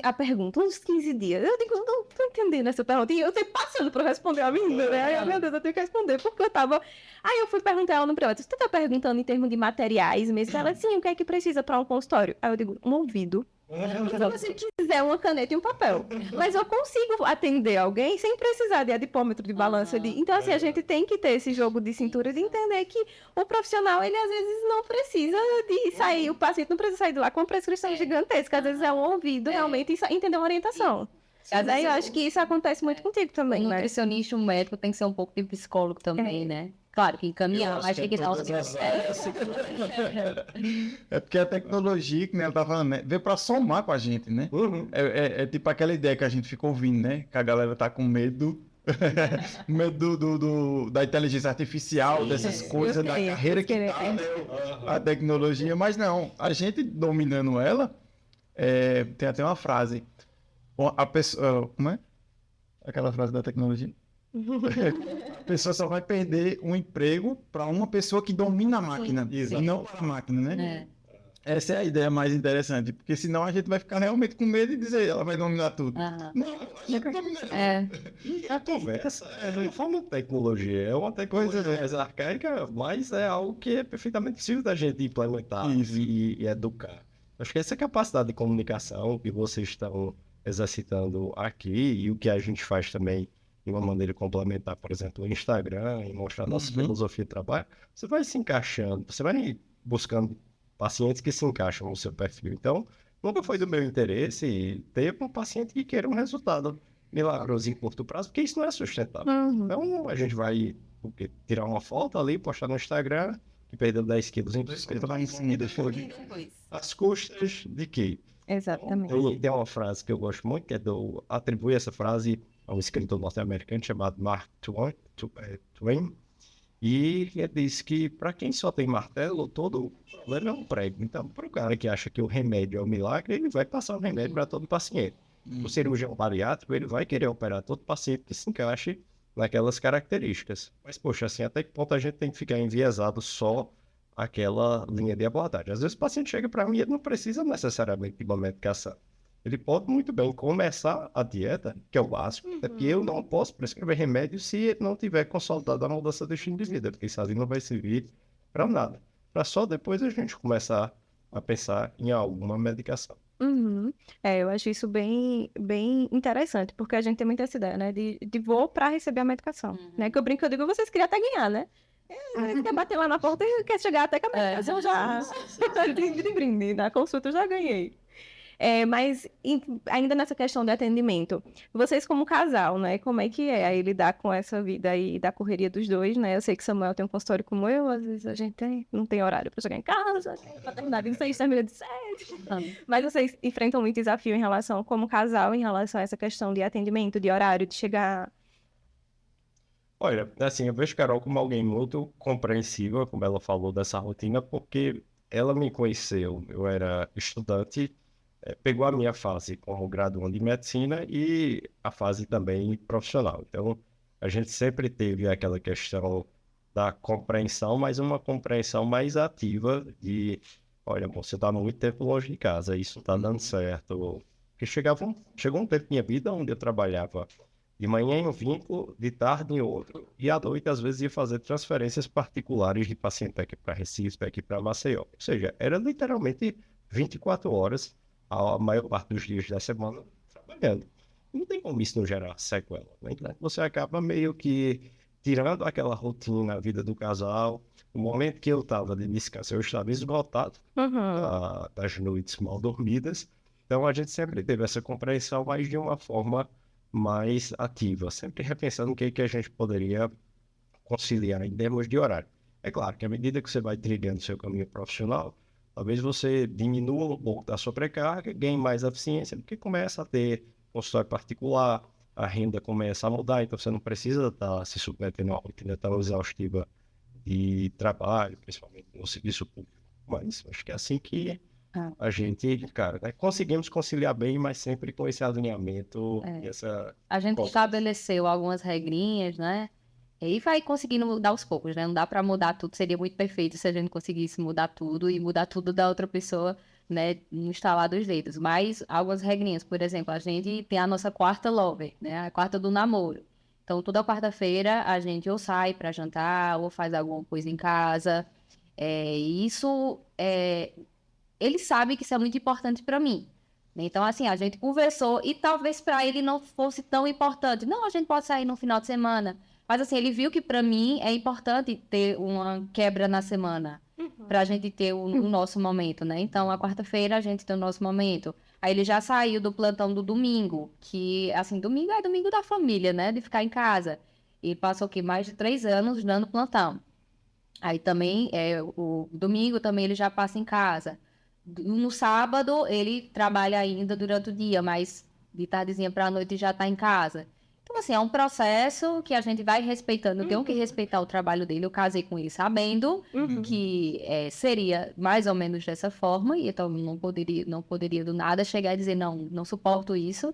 a pergunta, uns 15 dias. Eu digo, não tô entendendo essa pergunta. E eu tenho passando para responder a menina, né? Aí, meu Deus, eu tenho que responder, porque eu tava. Aí eu fui perguntar ela no privado, você tá perguntando em termos de materiais mesmo? Ela, sim, o que é que precisa para um consultório? Aí eu digo, um ouvido. Se você quiser uma caneta e um papel. Mas eu consigo atender alguém sem precisar de adipômetro, de balança. Então, assim, a gente tem que ter esse jogo de cintura de entender que o profissional, ele às vezes não precisa de sair, o paciente não precisa sair de lá com uma prescrição gigantesca. Às vezes é um ouvido realmente e entender uma orientação. Mas aí eu acho que isso acontece muito contigo também, Um né? nutricionista, um médico tem que ser um pouco de psicólogo também, né? Claro que encaminhar, mas tem que dar É porque a tecnologia, que nem ela tá falando, né, veio para somar com a gente, né? É tipo aquela ideia que a gente ficou ouvindo, né? Que a galera tá com medo. Medo da inteligência artificial, dessas coisas, da carreira que tá, né? A tecnologia. Mas não, a gente dominando ela, tem até uma frase. A pessoa, como é? Aquela frase da tecnologia? A pessoa só vai perder um emprego para uma pessoa que domina a máquina, e não para a máquina, né? Essa é a ideia mais interessante, porque senão a gente vai ficar realmente com medo de dizer ela vai dominar tudo. Não, a gente domina. E a conversa não foi uma tecnologia, é uma tecnologia mais arcaica, mas é algo que é perfeitamente possível da gente implementar e educar. Acho que essa capacidade de comunicação que vocês estão exercitando aqui e o que a gente faz também de uma maneira complementar, por exemplo, o Instagram e mostrar nossa filosofia de trabalho, você vai se encaixando, você vai buscando pacientes que se encaixam no seu perfil. Então, nunca foi do meu interesse ter um paciente que queira um resultado milagroso em curto prazo, porque isso não é sustentável. Então, a gente vai tirar uma foto ali, postar no Instagram, que perdeu 10 quilos em 2 as custas de quê? Exatamente. Tem uma frase que eu gosto muito, que é atribui essa frase a um escritor norte-americano chamado Mark Twain, e ele diz que para quem só tem martelo, todo problema é um prego. Então, para o cara que acha que o remédio é um milagre, ele vai passar o remédio para todo paciente. O cirurgião bariátrico, ele vai querer operar todo paciente que se encaixe naquelas características. Mas, poxa, assim, até que ponto a gente tem que ficar enviesado só aquela linha de abordagem? Às vezes o paciente chega para mim e ele não precisa necessariamente de uma medicação. Ele pode muito bem começar a dieta, que é o básico, até porque eu não posso prescrever remédio se ele não tiver consolidado a mudança de estilo de vida, porque isso ali não vai servir para nada. Para só depois a gente começar a pensar em alguma medicação. Eu acho isso bem, bem interessante, porque a gente tem muita essa ideia, né, de vou para receber a medicação, né, que eu brinco, eu digo, vocês queriam até ganhar, né? Quer bater lá na porta e quer chegar até com a medicação já, de brinde, na consulta eu já ganhei. Mas ainda nessa questão de atendimento, vocês como casal, né? Como é que é aí lidar com essa vida aí da correria dos dois, né? Eu sei que Samuel tem um consultório como eu, às vezes a gente não tem horário para chegar em casa, para terminar de 6, termina de 7. Mas vocês enfrentam muito desafio em relação, como casal, em relação a essa questão de atendimento, de horário, de chegar... Olha, assim, eu vejo Carol como alguém muito compreensiva, como ela falou dessa rotina, porque ela me conheceu, eu era estudante, pegou a minha fase como graduando em medicina e a fase também profissional. Então, a gente sempre teve aquela questão da compreensão, mas uma compreensão mais ativa de olha, amor, você tá muito tempo longe de casa, isso não tá dando certo. Porque chegou um tempo na minha vida onde eu trabalhava de manhã em um vínculo, de tarde em outro. E à noite, às vezes, ia fazer transferências particulares de paciente aqui para Recife, aqui para Maceió. Ou seja, era literalmente 24 horas, a maior parte dos dias da semana, trabalhando. Não tem como isso não gerar sequela, né? Então, você acaba meio que tirando aquela rotina, a vida do casal. O momento que eu estava de descanso, eu estava esgotado das noites mal dormidas. Então, a gente sempre teve essa compreensão, mas de uma forma mais ativa, sempre repensando o que a gente poderia conciliar em termos de horário. É claro que à medida que você vai trilhando seu caminho profissional, talvez você diminua um pouco da sobrecarga, ganhe mais eficiência, porque começa a ter consultório particular, a renda começa a mudar, então você não precisa estar se submetendo a uma rotina tão exaustiva de trabalho, principalmente no serviço público. Mas acho que é assim que a gente, cara, né, conseguimos conciliar bem, mas sempre com esse alinhamento e essa... A gente estabeleceu algumas regrinhas, né? E vai conseguindo mudar aos poucos, né? Não dá para mudar tudo, seria muito perfeito se a gente conseguisse mudar tudo e mudar tudo da outra pessoa, né? No estalar dos dedos. Mas algumas regrinhas, por exemplo, a gente tem a nossa quarta lover, né? A quarta do namoro. Então, toda quarta-feira a gente ou sai para jantar ou faz alguma coisa em casa. Ele sabe que isso é muito importante para mim. Então, assim, a gente conversou e talvez para ele não fosse tão importante. Não, a gente pode sair no final de semana. Mas, assim, ele viu que para mim é importante ter uma quebra na semana. Para a gente ter o nosso momento, né? Então, a quarta-feira a gente tem o nosso momento. Aí ele já saiu do plantão do domingo, que, assim, domingo é domingo da família, né? De ficar em casa. E passou, o quê? Mais de 3 anos dando plantão. Aí também, o domingo também ele já passa em casa. No sábado, ele trabalha ainda durante o dia, mas de tardezinha para a noite já está em casa. Então, assim, é um processo que a gente vai respeitando. Eu tenho que respeitar o trabalho dele. Eu casei com ele sabendo que seria mais ou menos dessa forma. E então, não poderia do nada chegar e dizer, não suporto isso.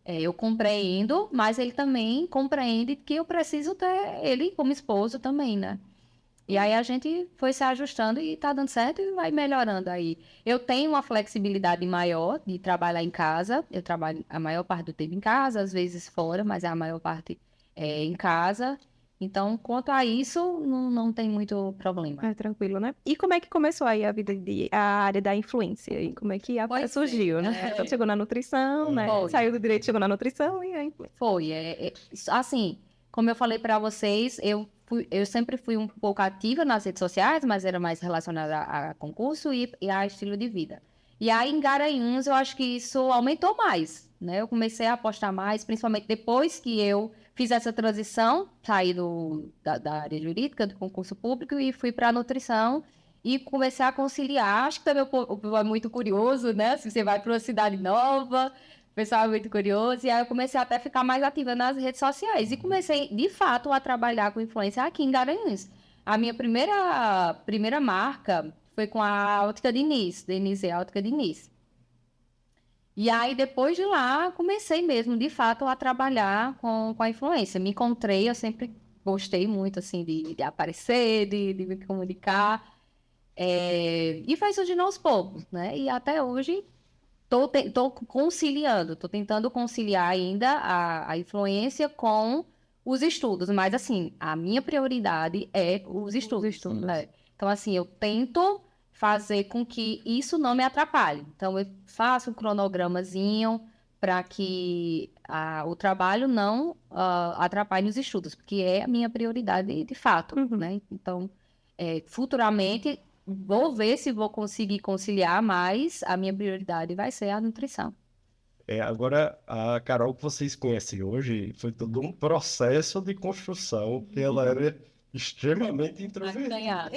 Eu compreendo, mas ele também compreende que eu preciso ter ele como esposo também, né? E aí a gente foi se ajustando e tá dando certo e vai melhorando aí. Eu tenho uma flexibilidade maior de trabalhar em casa. Eu trabalho a maior parte do tempo em casa, às vezes fora, mas a maior parte é em casa. Então, quanto a isso, não tem muito problema. É tranquilo, né? E como é que começou aí a área da influência? E como é que surgiu, né? Então, chegou na nutrição, né? Foi. Saiu do direito, chegou na nutrição e a influência. Foi. Assim, como eu falei para vocês, eu sempre fui um pouco ativa nas redes sociais, mas era mais relacionada a concurso e a estilo de vida. E aí, em Garanhuns, eu acho que isso aumentou mais, né? Eu comecei a apostar mais, principalmente depois que eu fiz essa transição, saí da área jurídica, do concurso público, e fui para a nutrição e comecei a conciliar. Acho que também o povo é muito curioso, né? Se você vai para uma cidade nova... O pessoal é muito curioso, e aí eu comecei até a ficar mais ativa nas redes sociais. E comecei, de fato, a trabalhar com influência aqui em Garanhuns. A minha primeira marca foi com a Ótica Diniz, Denise Ótica Diniz. E aí, depois de lá, comecei mesmo, de fato, a trabalhar com a influência. Me encontrei, eu sempre gostei muito, assim, de aparecer, de me comunicar. E foi surgindo aos poucos, né? E até hoje... Tô conciliando, tô tentando conciliar ainda a influência com os estudos, mas assim, a minha prioridade é os estudos. Né? Então, assim, eu tento fazer com que isso não me atrapalhe. Então, eu faço um cronogramazinho para que o trabalho não atrapalhe os estudos, porque é a minha prioridade de fato, né? Então, futuramente... Vou ver se vou conseguir conciliar, mas a minha prioridade vai ser a nutrição. Agora, a Carol que vocês conhecem hoje foi todo um processo de construção, que ela era extremamente introvertida.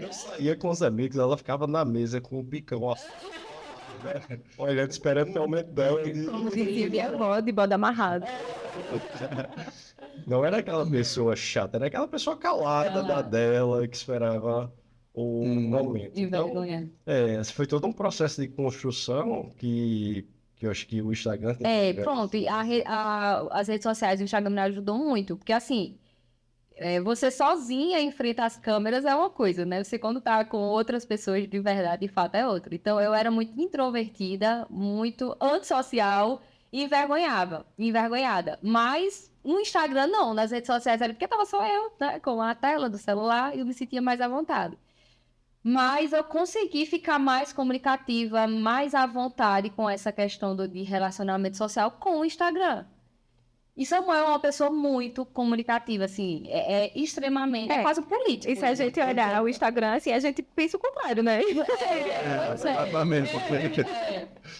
Eu saía com os amigos, ela ficava na mesa com o bicão, olhando, esperando o momento dela. Como dizia a avó, de bode amarrado. Não era aquela pessoa chata, era aquela pessoa calada da dela, que esperava o momento. Então, foi todo um processo de construção que eu acho que o Instagram... Pronto, e as redes sociais e o Instagram me ajudou muito, porque assim, você sozinha enfrenta as câmeras é uma coisa, né? Você quando tá com outras pessoas de verdade, de fato, é outra. Então, eu era muito introvertida, muito antissocial e envergonhada. Mas no Instagram, não. Nas redes sociais, era porque tava só eu, né? Com a tela do celular, eu me sentia mais à vontade. Mas eu consegui ficar mais comunicativa, mais à vontade com essa questão de relacionamento social com o Instagram. E Samuel é uma pessoa muito comunicativa, assim, extremamente, é quase político. E se a gente olhar o Instagram, assim, a gente pensa o contrário, né? Exatamente.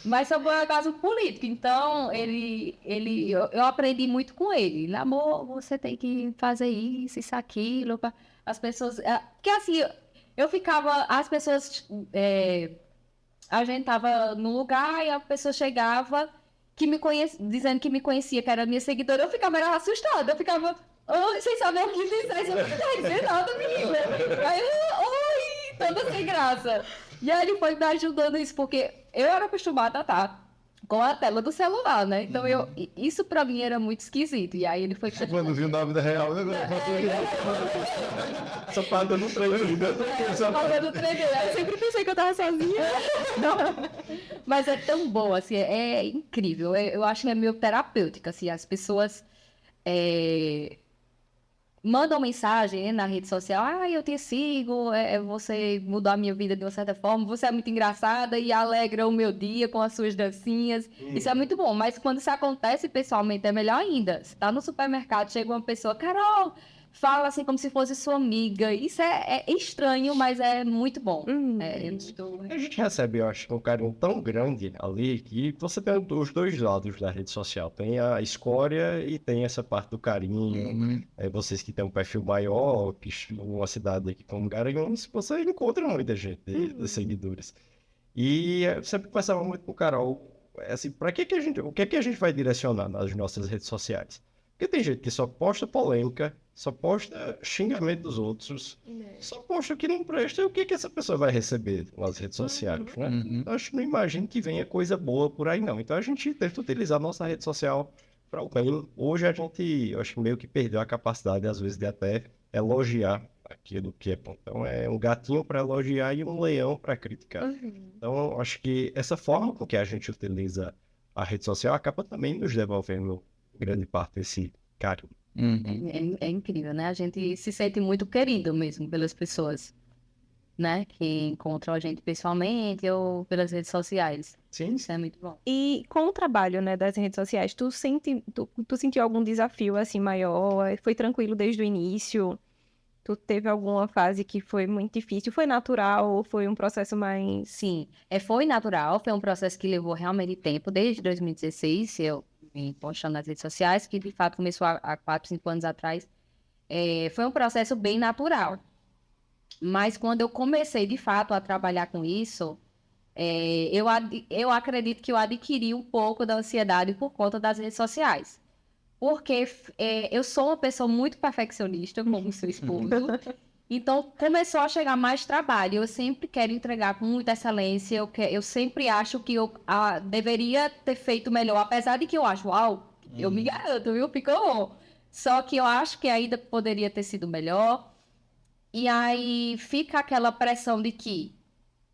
Mas Samuel é quase político, então eu aprendi muito com ele. Amor, você tem que fazer isso, aquilo, as pessoas... Porque assim, eu ficava, as pessoas... a gente tava num lugar e a pessoa chegava... dizendo que me conhecia, que era minha seguidora, eu ficava assustada, eu ficava, sem saber o que dizer, eu não queria dizer nada, menina. Aí oi, toda sem graça. E aí ele foi me ajudando isso, porque eu era acostumada a estar com a tela do celular, né? Então isso pra mim era muito esquisito. E aí ele foi... Quando viu na vida real, né? Sapada no treino. Sapada no treino. Eu sempre pensei que eu tava sozinha. Mas é tão bom, assim, é incrível. Eu acho que é meio terapêutica, assim, as pessoas mandam mensagem na rede social, eu te sigo, você mudou a minha vida de uma certa forma, você é muito engraçada e alegra o meu dia com as suas dancinhas. Isso é muito bom, mas quando isso acontece pessoalmente é melhor ainda. Você tá no supermercado, chega uma pessoa, Carol, fala assim como se fosse sua amiga. Isso é estranho, mas é muito bom. A gente recebe, eu acho, um carinho tão grande ali que você tem os dois lados da rede social. Tem a escória e tem essa parte do carinho. Vocês que têm um perfil maior, que uma cidade aqui como Garanhuns, você encontra muita gente de seguidores. E eu sempre conversava muito com o Carol, assim, o que a gente vai direcionar nas nossas redes sociais? Porque tem gente que só posta polêmica, só posta xingamento dos outros, só posta o que não presta e o que essa pessoa vai receber nas redes sociais, né? Eu acho que não imagino que venha coisa boa por aí, não. Então a gente tenta utilizar a nossa rede social para o bem. Hoje a gente, eu acho que meio que perdeu a capacidade, às vezes, de até elogiar aquilo que é bom. Então é um gatinho para elogiar e um leão para criticar. Então eu acho que essa forma com que a gente utiliza a rede social acaba também nos devolvendo grande parte desse carinho. É incrível, né? A gente se sente muito querido mesmo pelas pessoas, né? Que encontram a gente pessoalmente ou pelas redes sociais. Sim. Isso é muito bom. E com o trabalho, né, das redes sociais, tu sentiu algum desafio, assim, maior? Foi tranquilo desde o início? Tu teve alguma fase que foi muito difícil? Foi natural ou foi um processo mais... Sim, foi natural, foi um processo que levou realmente tempo, desde 2016, eu vim postando nas redes sociais, que de fato começou há 4, 5 anos atrás. Foi um processo bem natural. Mas quando eu comecei de fato a trabalhar com isso, eu acredito que eu adquiri um pouco da ansiedade por conta das redes sociais. Porque eu sou uma pessoa muito perfeccionista, como seu esposo. Então, começou a chegar mais trabalho. Eu sempre quero entregar com muita excelência. Eu sempre acho que eu deveria ter feito melhor. Apesar de que eu acho, eu me garanto, viu? Ficou. Só que eu acho que ainda poderia ter sido melhor. E aí fica aquela pressão de que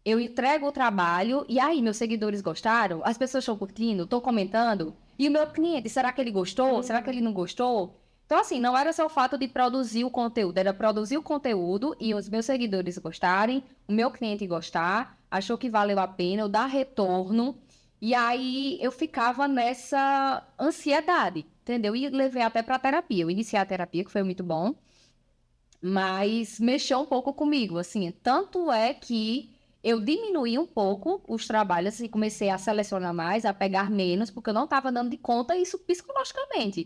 eu entrego o trabalho e aí meus seguidores gostaram? As pessoas estão curtindo? Estão comentando? E o meu cliente, será que ele gostou? Será que ele não gostou? Então, assim, não era só o fato de produzir o conteúdo, era produzir o conteúdo e os meus seguidores gostarem, o meu cliente gostar, achou que valeu a pena, eu dar retorno. E aí eu ficava nessa ansiedade, entendeu? E levei até para terapia. Eu iniciei a terapia, que foi muito bom, mas mexeu um pouco comigo, assim. Tanto é que eu diminuí um pouco os trabalhos e comecei a selecionar mais, a pegar menos, porque eu não estava dando de conta isso psicologicamente.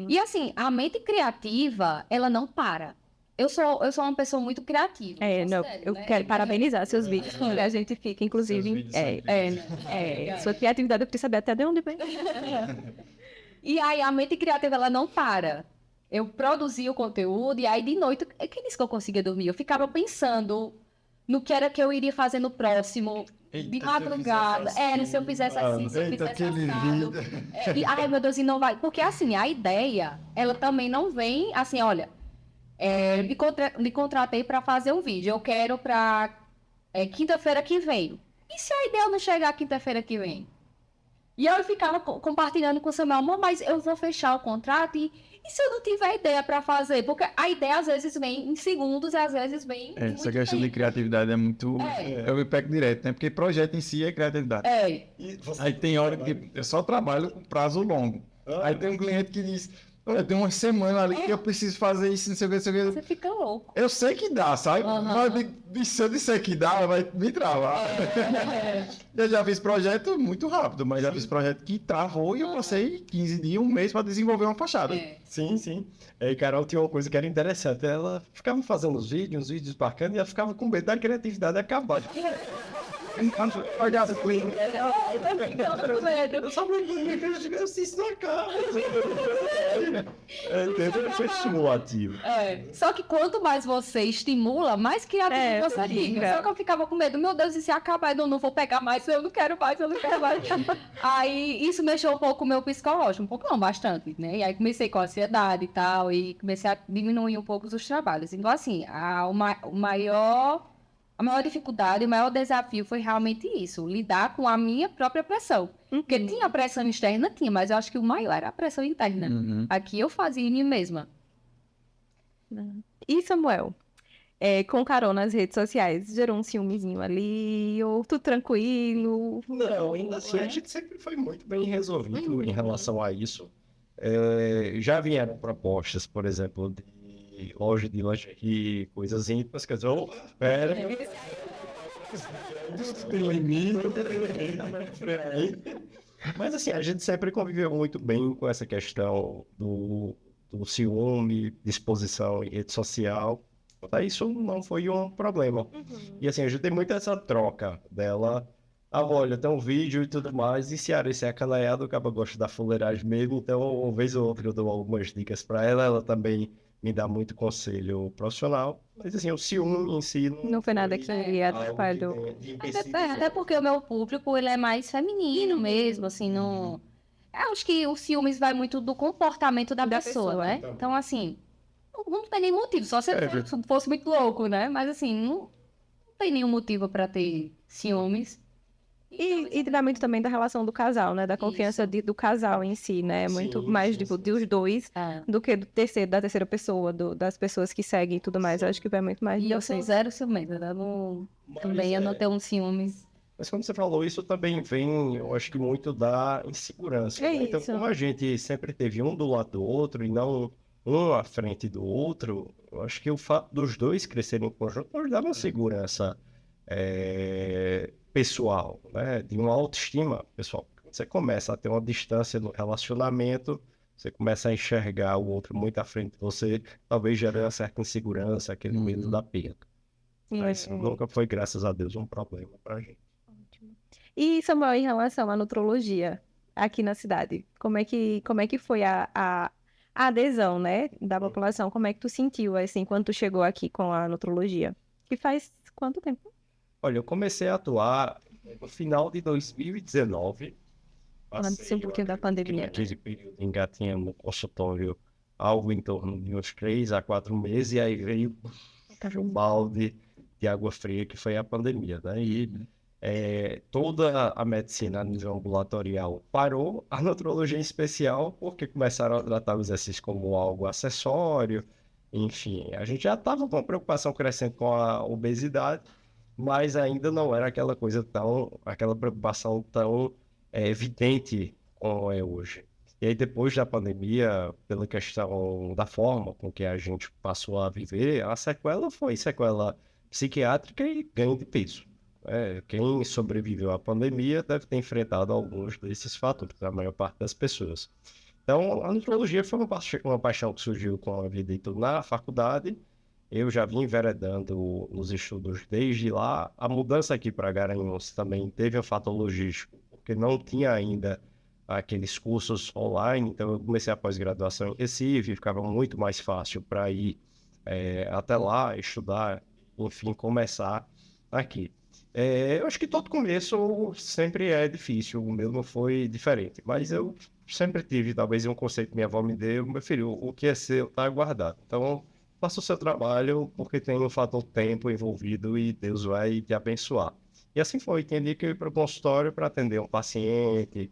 E assim, a mente criativa, ela não para. Eu sou uma pessoa muito criativa. Eu quero parabenizar seus vídeos, porque a gente fica, inclusive... Sua criatividade, eu queria saber até de onde vem. E aí, a mente criativa, ela não para. Eu produzia o conteúdo, e aí de noite, quem disse que eu conseguia dormir? Eu ficava pensando no que era que eu iria fazer no próximo, de madrugada. Se eu fizesse assim, se eu fizesse assado. Ai, meu Deus, e não vai... Porque, assim, a ideia, ela também não vem, assim, olha... Me contratei para fazer um vídeo. Eu quero para quinta-feira que vem. E se a ideia não chegar quinta-feira que vem? E eu ficava compartilhando com o Samuel, "Amor, mas eu vou fechar o contrato e se eu não tiver ideia para fazer?" Porque a ideia às vezes vem em segundos e às vezes vem em Essa questão de criatividade é muito... Eu me pego direto, né? Porque projeto em si é criatividade. Aí tem hora que eu só trabalho com prazo longo. Aí tem um cliente que diz, olha, tem uma semana ali que eu preciso fazer isso, não sei o que, não sei o que. Você fica louco. Eu sei que dá, sabe? Mas se eu disser que dá, vai me travar. Eu já fiz projeto muito rápido, mas já fiz projeto que travou e eu passei 15 dias, um mês para desenvolver uma fachada. Sim, sim. E Carol tinha uma coisa que era interessante. Ela ficava fazendo uns vídeos bacanas e ela ficava com medo da criatividade acabar. Olhava com ele. Eu só me assisto na cara. Foi estimulativo. Só que quanto mais você estimula, mais criativo você fica. Só que eu ficava com medo, meu Deus, e se acabar, eu não vou pegar mais, eu não quero mais, eu não quero mais. Aí isso mexeu um pouco com o meu psicológico, um pouco não, bastante, né? E aí comecei com ansiedade e tal, e comecei a diminuir um pouco os trabalhos. Então, assim, a maior dificuldade, o maior desafio foi realmente isso, lidar com a minha própria pressão. Porque tinha pressão externa, tinha, mas eu acho que o maior era a pressão interna. Aqui eu fazia em mim mesma. E Samuel, com Carol nas redes sociais, gerou um ciúmezinho ali, ou tudo tranquilo? Não, ainda assim, a gente sempre foi muito bem resolvido em relação a isso. Já vieram propostas, por exemplo, de loja de lingerie, coisas íntimas, quer dizer, pera. Mas assim, a gente sempre conviveu muito bem com essa questão do ciúme, disposição em rede social. Isso não foi um problema. E assim, a gente tem muito essa troca dela. Olha, tem um vídeo e tudo mais, e se é acanaiado, acaba gosta da fuleiragem mesmo, então uma vez ou outra eu dou algumas dicas para ela, ela também me dá muito conselho profissional, mas assim, o ciúme em si não foi nada que atrapalhou. Até porque o meu público, ele é mais feminino mesmo, assim, não... Eu acho que o ciúmes vai muito do comportamento da pessoa, né? Então, assim, não tem nenhum motivo, só se fosse muito louco, né? Mas assim, não tem nenhum motivo para ter ciúmes. E dá muito também da relação do casal, né? Da confiança do casal em si, né? Muito mais dos dois do que da terceira pessoa, das pessoas que seguem e tudo mais. Eu acho que vai muito mais de vocês. Eu sou zero ciumenta, também eu não tenho ciúmes. Mas como você falou, isso também vem, eu acho que muito da insegurança. Né? Então, como a gente sempre teve um do lado do outro e não um à frente do outro, eu acho que o fato dos dois crescerem em conjunto nos dá uma segurança pessoal, né? De uma autoestima pessoal. Você começa a ter uma distância no relacionamento, você começa a enxergar o outro muito à frente de você, talvez gerando uma certa insegurança, aquele medo da perda. Mas nunca foi, graças a Deus, um problema pra gente. E, Samuel, em relação à nutrologia aqui na cidade, como é que foi a adesão, né, da população? Como é que tu sentiu, assim, quando tu chegou aqui com a nutrologia? Que faz quanto tempo? Olha, eu comecei a atuar no final de 2019. Antes um pouquinho da pandemia. Naquele período engatinhando no consultório algo em torno de uns 3 a 4 meses, e aí veio um balde de água fria, que foi a pandemia, né? E toda a medicina a nível ambulatorial parou, a nutrologia em especial, porque começaram a tratar o exercício como algo acessório, enfim. A gente já estava com uma preocupação crescente com a obesidade, mas ainda não era aquela preocupação tão evidente como é hoje. E aí, depois da pandemia, pela questão da forma com que a gente passou a viver, a sequela foi sequela psiquiátrica e ganho de peso. Quem sobreviveu à pandemia deve ter enfrentado alguns desses fatores, a maior parte das pessoas. Então, a nutrologia foi uma paixão que surgiu com a vida na faculdade. Eu já vim enveredando nos estudos desde lá. A mudança aqui para Garanhuns também teve um fator logístico, porque não tinha ainda aqueles cursos online. Então, eu comecei a pós-graduação em Recife, ficava muito mais fácil para ir até lá, estudar, enfim, começar aqui. Eu acho que todo começo sempre é difícil, o meu não foi diferente, mas eu sempre tive, talvez, um conceito que minha avó me deu, meu filho, o que é seu está guardado. Então, faça o seu trabalho, porque tem um fator tempo envolvido e Deus vai te abençoar. E assim foi, entendi que eu ia para o consultório para atender um paciente,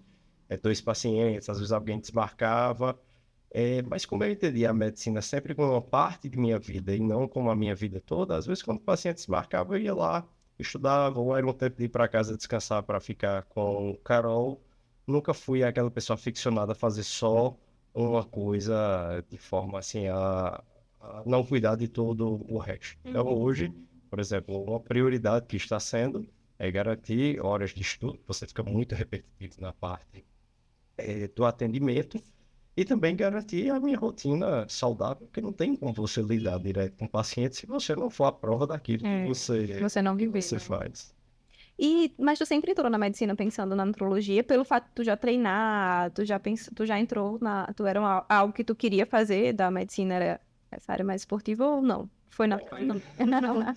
2 pacientes, às vezes alguém desmarcava, mas como eu entendi a medicina sempre como uma parte de minha vida e não como a minha vida toda, às vezes quando o paciente desmarcava eu ia lá, estudava, ou era um tempo de ir para casa descansar para ficar com o Carol. Nunca fui aquela pessoa aficionada a fazer só uma coisa de forma assim a não cuidar de todo o resto. Então hoje, por exemplo, uma prioridade que está sendo é garantir horas de estudo, você fica muito repetitivo na parte do atendimento, e também garantir a minha rotina saudável, porque não tem como você lidar direto com o paciente se você não for à prova daquilo que Você não viveu. você faz. Mas tu sempre entrou na medicina pensando na nutrologia, pelo fato de tu já treinar, tu já entrou tu era algo que tu queria fazer da medicina, era essa área mais esportiva ou não? Foi na... Não.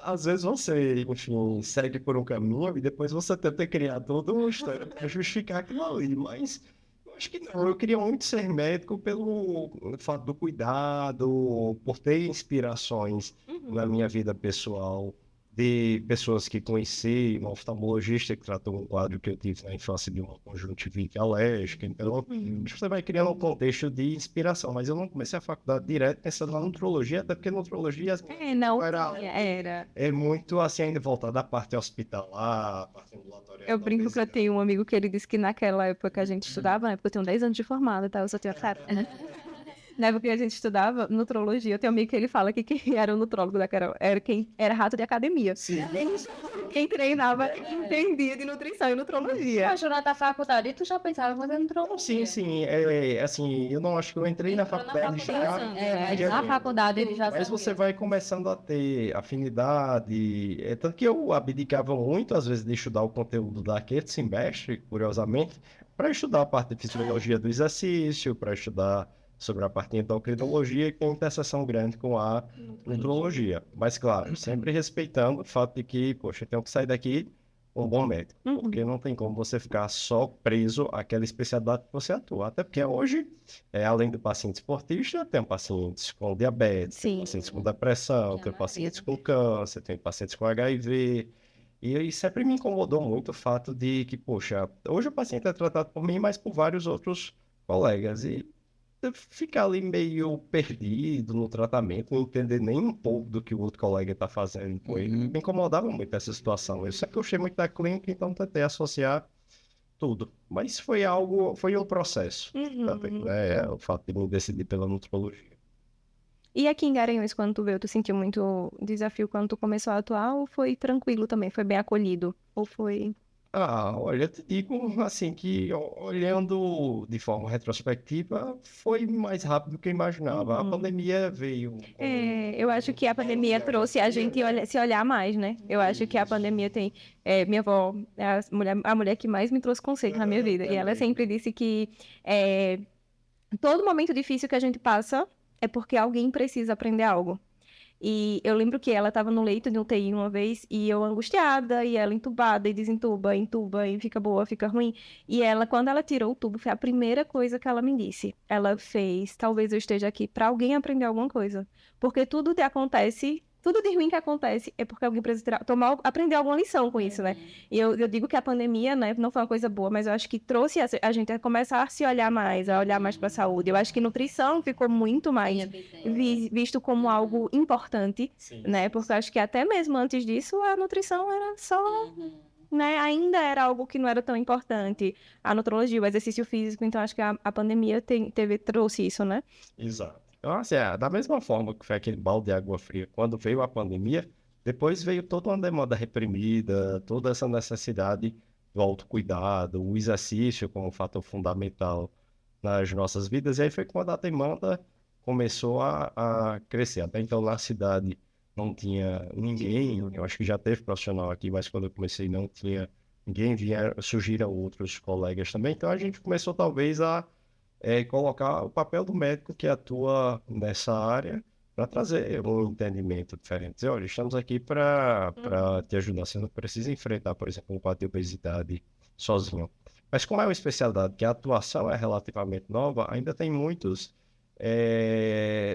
Às vezes você, enfim, segue por um caminho e depois você tenta criar toda uma história para justificar aquilo ali, mas eu acho que não. Eu queria muito ser médico pelo fato do cuidado, por ter inspirações na minha vida pessoal, de pessoas que conheci, um oftalmologista que tratou um quadro que eu tive na infância de uma conjuntivite alérgica. Então, você vai criando um contexto de inspiração, mas eu não comecei a faculdade direto pensando na nutrologia, até porque nutrologia Não era era. é muito assim, ainda voltada à parte hospitalar, à parte ambulatorial. Eu brinco que eu tenho um amigo que ele disse que naquela época que a gente estudava, né? Porque eu tenho 10 anos de formada, tá? Eu só tenho a Na época que a gente estudava nutrologia, eu tenho um amigo que ele fala que quem era o nutrólogo da Carol era quem era rato de academia. Sim. Quem treinava entendia de nutrição e nutrologia. Mas durante a faculdade, tu já pensava em fazer nutrologia? Sim, assim, eu não acho que eu entrei na faculdade já. Na faculdade ele já Mas sabia. você vai começando a ter afinidade. Tanto que eu abdicava muito, às vezes, de estudar o conteúdo daquele semestre, curiosamente, para estudar a parte de fisiologia do exercício, para estudar sobre a parte de endocrinologia, que tem interseção grande com a nutrologia. Mas, claro, sempre respeitando o fato de que, poxa, eu tenho que sair daqui um bom médico, porque não tem como você ficar só preso àquela especialidade que você atua. Até porque hoje, além do paciente esportista, tem pacientes com diabetes, tem pacientes com depressão, tem pacientes com câncer, tem pacientes com HIV. E sempre me incomodou muito o fato de que, poxa, hoje o paciente é tratado por mim, mas por vários outros colegas. E ficar ali meio perdido no tratamento, não entender nem um pouco do que o outro colega está fazendo com ele. Me incomodava muito essa situação. Eu sempre gostei muito da clínica, então tentei associar tudo. Mas foi um processo também, né? O fato de me decidir pela nutrologia. E aqui em Garanhuns, quando tu veio, tu sentiu muito desafio quando tu começou a atuar ou foi tranquilo também? Foi bem acolhido? Ou foi... Olha, eu te digo assim que olhando de forma retrospectiva, foi mais rápido do que eu imaginava. A pandemia veio. eu acho que a pandemia trouxe a gente se olhar mais, né? Eu acho que a pandemia tem... minha avó é a mulher que mais me trouxe conceito na minha vida. E ela sempre disse que todo momento difícil que a gente passa é porque alguém precisa aprender algo. E eu lembro que ela estava no leito de UTI uma vez, e eu angustiada, e ela entubada, e desentuba, entuba, e fica boa, fica ruim. E ela, quando ela tirou o tubo, foi a primeira coisa que ela me disse. Ela fez, talvez eu esteja aqui para alguém aprender alguma coisa. Porque tudo que acontece, tudo de ruim que acontece é porque alguém precisa aprender alguma lição com isso, né? E eu digo que a pandemia, né, não foi uma coisa boa, mas eu acho que trouxe a gente a começar a se olhar mais, a olhar mais para a saúde. Eu acho que nutrição ficou muito mais visto como algo importante, né? Porque eu acho que até mesmo antes disso, a nutrição era só... Né? Ainda era algo que não era tão importante. A nutrologia, o exercício físico, então acho que a pandemia trouxe isso, né? Exato. Então, assim, da mesma forma que foi aquele balde de água fria quando veio a pandemia, depois veio toda uma demanda reprimida, toda essa necessidade do autocuidado, o exercício como fator fundamental nas nossas vidas. E aí foi quando a demanda começou a crescer. Até então, na cidade, não tinha ninguém. Eu acho que já teve profissional aqui, mas quando eu comecei não tinha ninguém. Surgiram outros colegas também. Então, a gente começou talvez a colocar o papel do médico que atua nessa área para trazer um entendimento diferente. Dizer, olha, estamos aqui para te ajudar. Você não precisa enfrentar, por exemplo, um quadro de obesidade sozinho. Mas como é uma especialidade que a atuação é relativamente nova, ainda tem muitos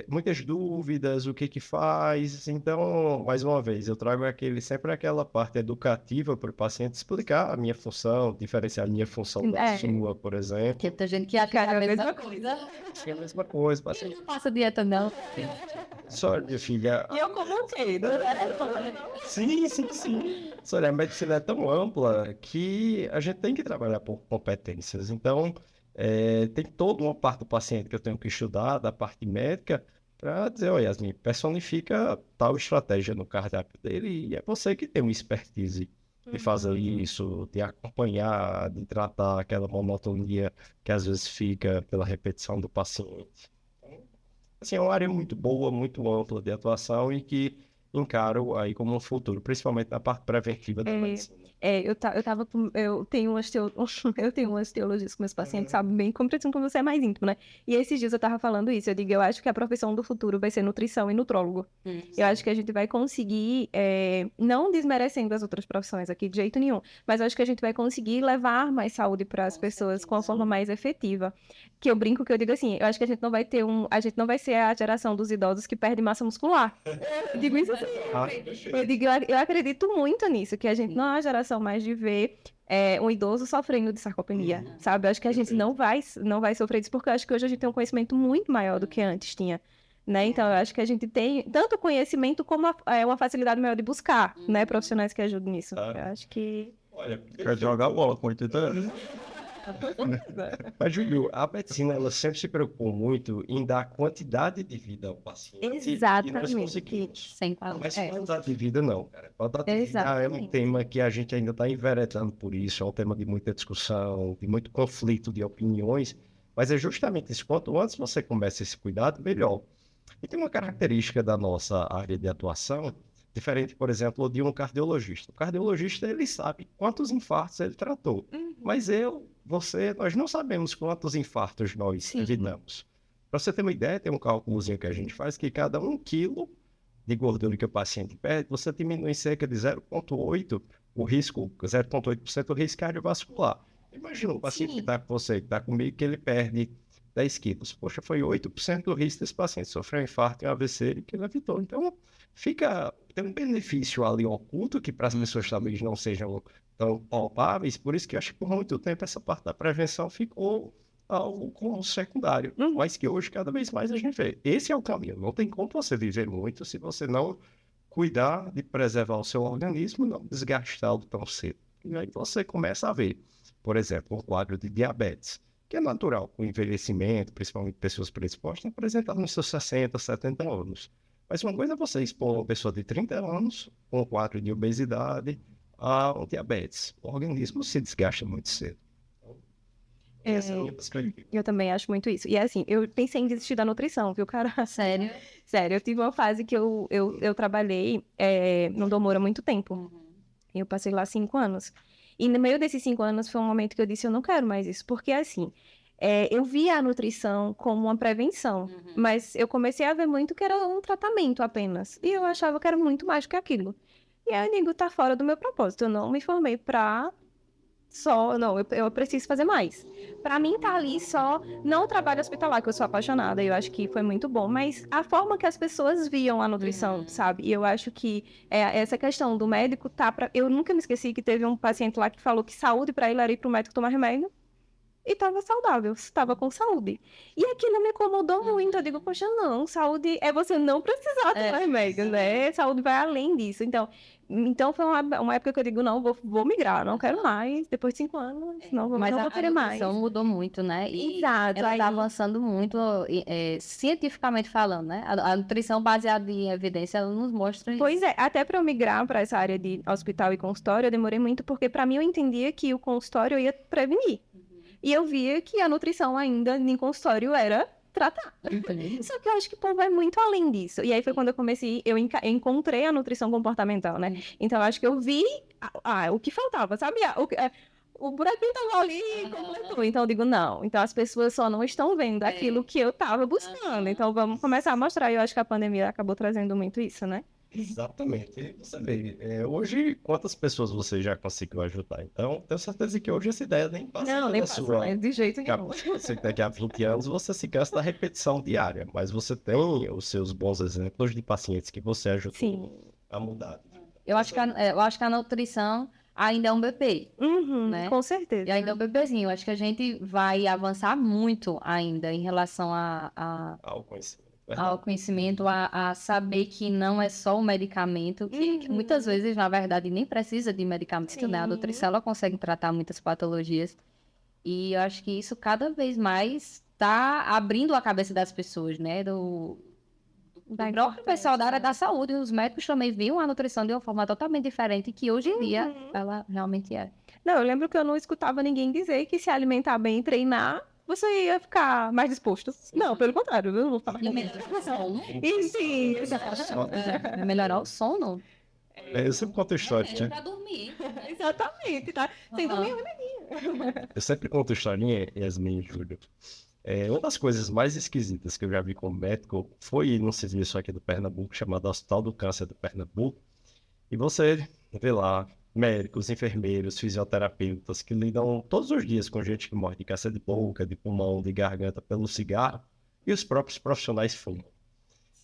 muitas dúvidas, o que que faz. Então, mais uma vez, eu trago sempre aquela parte educativa para o paciente explicar a minha função, diferenciar a minha função da sua, por exemplo. Tem muita gente que acha que é a mesma coisa. É a mesma coisa, paciente. Não faço dieta, não. Só, minha filha. E eu comentei, né? Sim. Só, a medicina é tão ampla que a gente tem que trabalhar por competências. Então, tem toda uma parte do paciente que eu tenho que estudar, da parte médica, para dizer, olha, Yasmin, personifica tal estratégia no cardápio dele e é você que tem uma expertise de fazer isso, de acompanhar, de tratar aquela monotonia que às vezes fica pela repetição do paciente. Então, assim, é uma área muito boa, muito ampla de atuação e que encaro aí como um futuro, principalmente na parte preventiva da medicina. Eu tenho umas teologias com meus pacientes, sabe bem, como você é mais íntimo, né? E esses dias eu tava falando isso, eu digo, eu acho que a profissão do futuro vai ser nutrição e nutrólogo. Eu acho que a gente vai conseguir, não desmerecendo as outras profissões aqui de jeito nenhum, mas eu acho que a gente vai conseguir levar mais saúde para as pessoas com a forma mais efetiva. Que eu brinco, que eu digo assim, eu acho que a gente não vai ser a geração dos idosos que perde massa muscular. Eu digo isso assim. Eu acredito muito nisso, que a gente não é a geração mais de ver um idoso sofrendo de sarcopenia, sabe? Eu acho que a gente não vai sofrer disso, porque eu acho que hoje a gente tem um conhecimento muito maior do que antes tinha, né? Então, eu acho que a gente tem tanto conhecimento como uma facilidade maior de buscar, né? Profissionais que ajudem nisso. Eu acho que... Olha, Quer jogar bola com 80 anos? Mas, Júlio, a medicina ela sempre se preocupou muito em dar quantidade de vida ao paciente. Exatamente. E nós conseguimos. Sem palavras. Mas qualidade de vida não, cara. Qualidade de vida é um tema que a gente ainda está enveredando por isso. É um tema de muita discussão, de muito conflito de opiniões. Mas é justamente isso. Quanto antes você começa esse cuidado, melhor. E tem uma característica da nossa área de atuação, diferente, por exemplo, de um cardiologista. O cardiologista, ele sabe quantos infartos ele tratou. Mas nós não sabemos quantos infartos nós evitamos. Para você ter uma ideia, tem um cálculozinho que a gente faz que cada 1 quilo de gordura que o paciente perde, você diminui em cerca de 0,8% o risco cardiovascular. Imagina um paciente que está com você, que está comigo, que ele perde 10 quilos. Poxa, foi 8% do risco desse paciente sofrer um infarto e um AVC que ele evitou. Então, tem um benefício ali oculto que para as pessoas talvez não sejam tão palpáveis, por isso que eu acho que por muito tempo essa parte da prevenção ficou algo como secundário, mas que hoje cada vez mais a gente vê. Esse é o caminho, não tem como você viver muito se você não cuidar de preservar o seu organismo, não desgastá-lo tão cedo. E aí você começa a ver, por exemplo, um quadro de diabetes, que é natural, com o envelhecimento, principalmente pessoas predispostas, apresentar nos seus 60, 70 anos. Mas uma coisa é você expor uma pessoa de 30 anos com um quadro de obesidade a um diabetes. O organismo se desgasta muito cedo. Eu também acho muito isso. E assim, eu pensei em desistir da nutrição, viu, cara? Sério? Sério, eu tive uma fase que eu trabalhei no Domoro há muito tempo. Eu passei lá 5 anos. E no meio desses 5 anos foi um momento que eu disse, eu não quero mais isso. Porque assim, eu via a nutrição como uma prevenção. Mas eu comecei a ver muito que era um tratamento apenas. E eu achava que era muito mais do que aquilo. E aí eu digo, tá fora do meu propósito. Eu não me formei pra não, eu preciso fazer mais. Pra mim, tá ali só, não o trabalho hospitalar, que eu sou apaixonada, eu acho que foi muito bom, mas a forma que as pessoas viam a nutrição, sabe? E eu acho que essa questão do médico eu nunca me esqueci que teve um paciente lá que falou que saúde pra ele era ir pro médico tomar remédio. E estava saudável, estava com saúde. E aquilo me incomodou muito. Eu digo, poxa, não, saúde é você não precisar tomar remédio, né? Saúde vai além disso. Então foi uma época que eu digo, não, vou migrar, não quero mais. Depois de 5 anos, não vou querer mais. Mas a nutrição mudou muito, né? E exato. Ela está avançando muito, cientificamente falando, né? A nutrição baseada em evidência, ela nos mostra isso. Pois é, até para eu migrar para essa área de hospital e consultório, eu demorei muito, porque para mim eu entendia que o consultório ia prevenir. E eu via que a nutrição ainda em consultório era tratar. Só que eu acho que o povo vai muito além disso. E aí foi quando eu encontrei a nutrição comportamental, né? Então eu acho que eu vi o que faltava, sabe? O buraquinho tava ali e completou. Então eu digo, não. Então as pessoas só não estão vendo aquilo que eu tava buscando. Então vamos começar a mostrar. E eu acho que a pandemia acabou trazendo muito isso, né? Exatamente. E você vê, hoje, quantas pessoas você já conseguiu ajudar? Então, tenho certeza que hoje essa ideia nem passa Não, nem pela passa sua mais, de jeito nenhum. cabeça. Daqui a 20 anos você se cansa da repetição diária, mas você tem os seus bons exemplos de pacientes que você ajudou Sim. a mudar. Eu acho que a nutrição ainda é um bebê, Uhum, né? com certeza. E ainda é um bebezinho. Eu acho que a gente vai avançar muito ainda em relação Ao conhecimento. ao conhecimento, a saber que não é só o medicamento, que muitas vezes, na verdade, nem precisa de medicamento, né? A Sim. nutrição, ela consegue tratar muitas patologias. E eu acho que isso cada vez mais está abrindo a cabeça das pessoas, né? Do próprio pessoal da área da saúde. Os médicos também viam a nutrição de uma forma totalmente diferente, que hoje em dia ela realmente é. Não, eu lembro que eu não escutava ninguém dizer que se alimentar bem e treinar, você ia ficar mais disposto. Não, pelo contrário, eu não vou falar. E melhorar o sono. E sim, É melhorar o sono. Eu sempre conto história, né? Pra dormir. exatamente, tá? Sem dormir, Eu sempre conto historinha, Yasmin e Júlio. Uma das coisas mais esquisitas que eu já vi como médico foi num serviço aqui do Pernambuco, chamado Hospital do Câncer do Pernambuco. E você vê lá médicos, enfermeiros, fisioterapeutas que lidam todos os dias com gente que morre de câncer de boca, de pulmão, de garganta pelo cigarro, e os próprios profissionais fumam.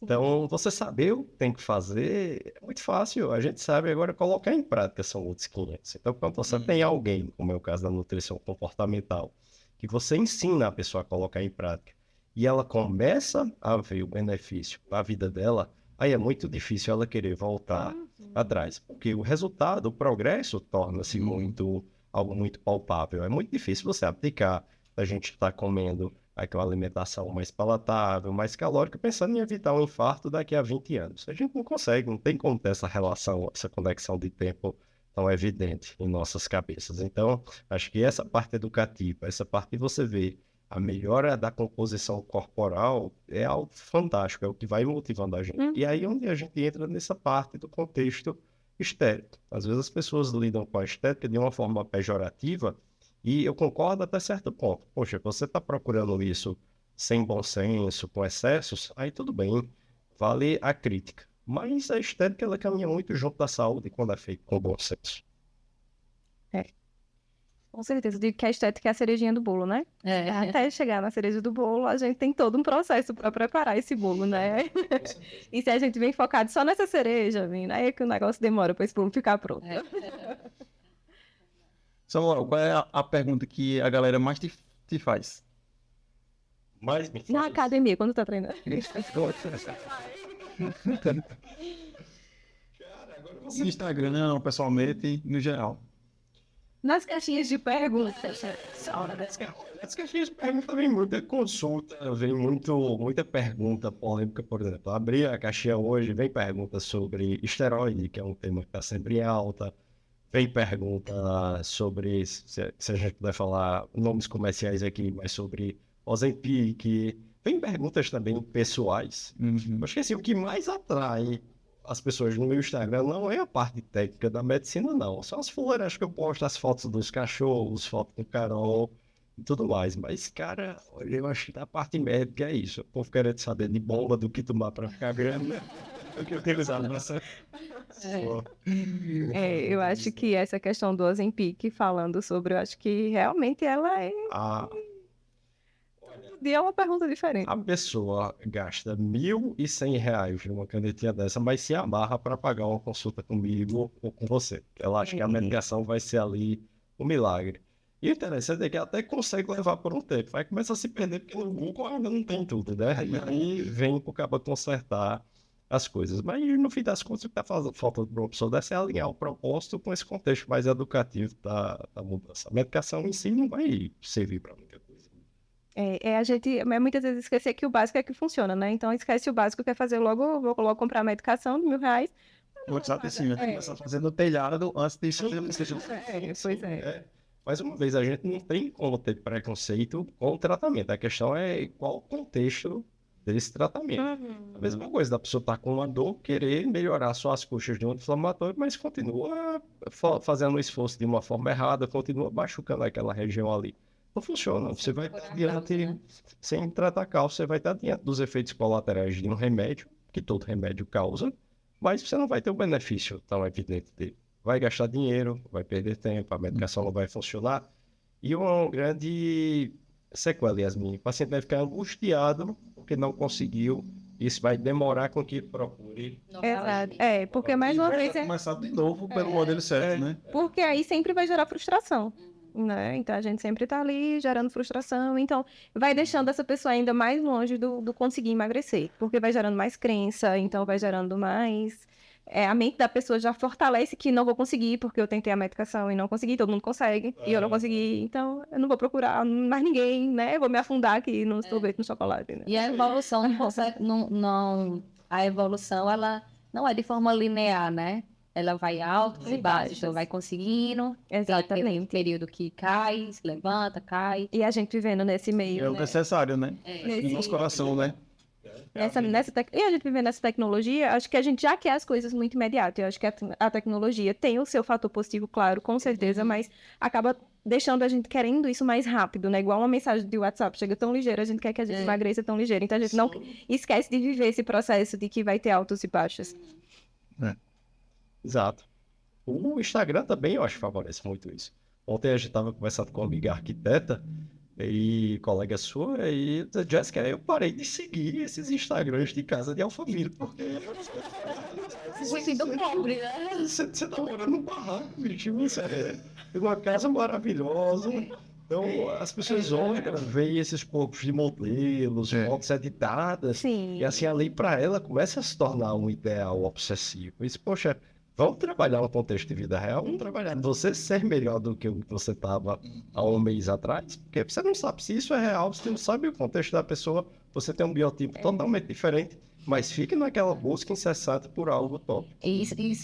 Então, você saber o que tem que fazer é muito fácil. A gente sabe agora colocar em prática, são outros 500. Então, quando você tem alguém, como é o caso da nutrição comportamental, que você ensina a pessoa a colocar em prática, e ela começa a ver o benefício na vida dela, aí é muito difícil ela querer voltar atrás. Porque o resultado, o progresso, torna-se algo muito palpável. É muito difícil você aplicar. A gente está comendo aquela alimentação mais palatável, mais calórica, pensando em evitar um infarto daqui a 20 anos. A gente não consegue, não tem como ter essa relação, essa conexão de tempo tão evidente em nossas cabeças. Então, acho que essa parte educativa, essa parte de você ver a melhora da composição corporal é algo fantástico, é o que vai motivando a gente. E aí onde a gente entra nessa parte do contexto estético. Às vezes as pessoas lidam com a estética de uma forma pejorativa, e eu concordo até certo ponto. Poxa, você está procurando isso sem bom senso, com excessos, aí tudo bem, vale a crítica. Mas a estética, ela caminha muito junto da saúde quando é feito com bom senso. Com certeza, eu digo que a estética é a cerejinha do bolo, né? Até chegar na cereja do bolo, a gente tem todo um processo para preparar esse bolo, né? E se a gente vem focado só nessa cereja, aí é que o negócio demora para esse bolo ficar pronto. Samuel, qual é a pergunta que a galera mais te faz? Mas me Na faz- academia, quando tá treinando. No Instagram, não, pessoalmente, no geral. Nas caixinhas de perguntas. As caixinhas de pergunta vem muita consulta, vem muita pergunta polêmica, por exemplo. Abri a caixinha hoje, vem pergunta sobre esteroide, que é um tema que está sempre em alta. Vem pergunta sobre, se a gente puder falar nomes comerciais aqui, mas sobre Ozempic. Vem perguntas também pessoais. Acho que assim, o que mais atrai as pessoas no meu Instagram não é a parte técnica da medicina, não. São as fuleiras que eu posto, as fotos dos cachorros, fotos do Carol e tudo mais. Mas, cara, eu acho que da parte médica é isso. O povo querendo saber de bomba, do que tomar para ficar grande. O que eu tenho usado nessa... Eu acho que essa questão do Ozempic, falando sobre, eu acho que realmente ela é... É uma pergunta diferente. A pessoa gasta R$ 1.100 numa canetinha dessa, mas se amarra para pagar uma consulta comigo ou com você. Ela acha que a medicação vai ser ali um milagre. E o interessante é que até consegue levar por um tempo. Vai começar a se perder, porque no Google ainda não tem tudo, né? E aí vem para o cabo consertar as coisas. Mas no fim das contas, o que está faltando para uma pessoa dessa é alinhar o propósito com esse contexto mais educativo da mudança. A medicação em si não vai servir para muita coisa. A gente muitas vezes esquecer que o básico é que funciona, né? Então esquece o básico, quer fazer logo, vou logo comprar a medicação de R$ 1.000. WhatsApp assim, né? Começar fazendo o telhado antes de fazer Pois é. Mais uma vez, a gente não tem como ter preconceito com o tratamento. A questão é qual o contexto desse tratamento. A mesma coisa, da pessoa estar com uma dor, querer melhorar só as coxas de um inflamatório, mas continua fazendo o esforço de uma forma errada, continua machucando aquela região ali. Não funciona. Você vai estar diante, sem tratar cálcio, você vai estar diante dos efeitos colaterais de um remédio, que todo remédio causa, mas você não vai ter o benefício tão evidente dele. Vai gastar dinheiro, vai perder tempo, a medicação não vai funcionar. E uma grande sequela, Yasmin, o paciente vai ficar angustiado porque não conseguiu. Isso vai demorar com que ele procure. Exato. Porque mais uma vez Começar de novo pelo modelo certo, né? porque aí sempre vai gerar frustração, né? Então a gente sempre tá ali gerando frustração, então vai deixando essa pessoa ainda mais longe do conseguir emagrecer, porque vai gerando mais crença, então vai gerando mais. A mente da pessoa já fortalece que não vou conseguir, porque eu tentei a medicação e não consegui, todo mundo consegue, e eu não consegui, então eu não vou procurar mais ninguém, né? Eu vou me afundar aqui no sorvete, no chocolate, né? E a evolução não consegue, a evolução, ela não é de forma linear, né? Ela vai alto e baixo, vai conseguindo, tem um Exatamente. período que cai, se levanta, cai. E a gente vivendo nesse meio, É o né? necessário, né? Nesse- No nosso coração, né? E a gente vivendo nessa tecnologia, acho que a gente já quer as coisas muito imediato. Eu acho que a tecnologia tem o seu fator positivo, claro, com certeza, mas acaba deixando a gente querendo isso mais rápido, né? Igual uma mensagem de WhatsApp, chega tão ligeira, a gente quer que a gente emagreça tão ligeiro. Então a gente não esquece de viver esse processo de que vai ter altos e baixos. Exato. O Instagram também, eu acho, favorece muito isso. Ontem a gente estava conversando com uma amiga arquiteta e colega sua, e disse, Jéssica, eu parei de seguir esses Instagrams de casa de Alphaville, porque Muito pobre, né? você tá morando num barraco, bicho, você é uma casa maravilhosa. Então, as pessoas olham, veem esses corpos de modelos, fotos editadas, Sim. e assim, ali para ela começa a se tornar um ideal obsessivo. Isso, poxa, vamos trabalhar no contexto de vida real, vamos trabalhar você ser melhor do que o que você estava há um mês atrás, porque você não sabe se isso é real, você não sabe o contexto da pessoa, você tem um biotipo totalmente diferente, mas fique naquela busca incessante por algo top. Isso que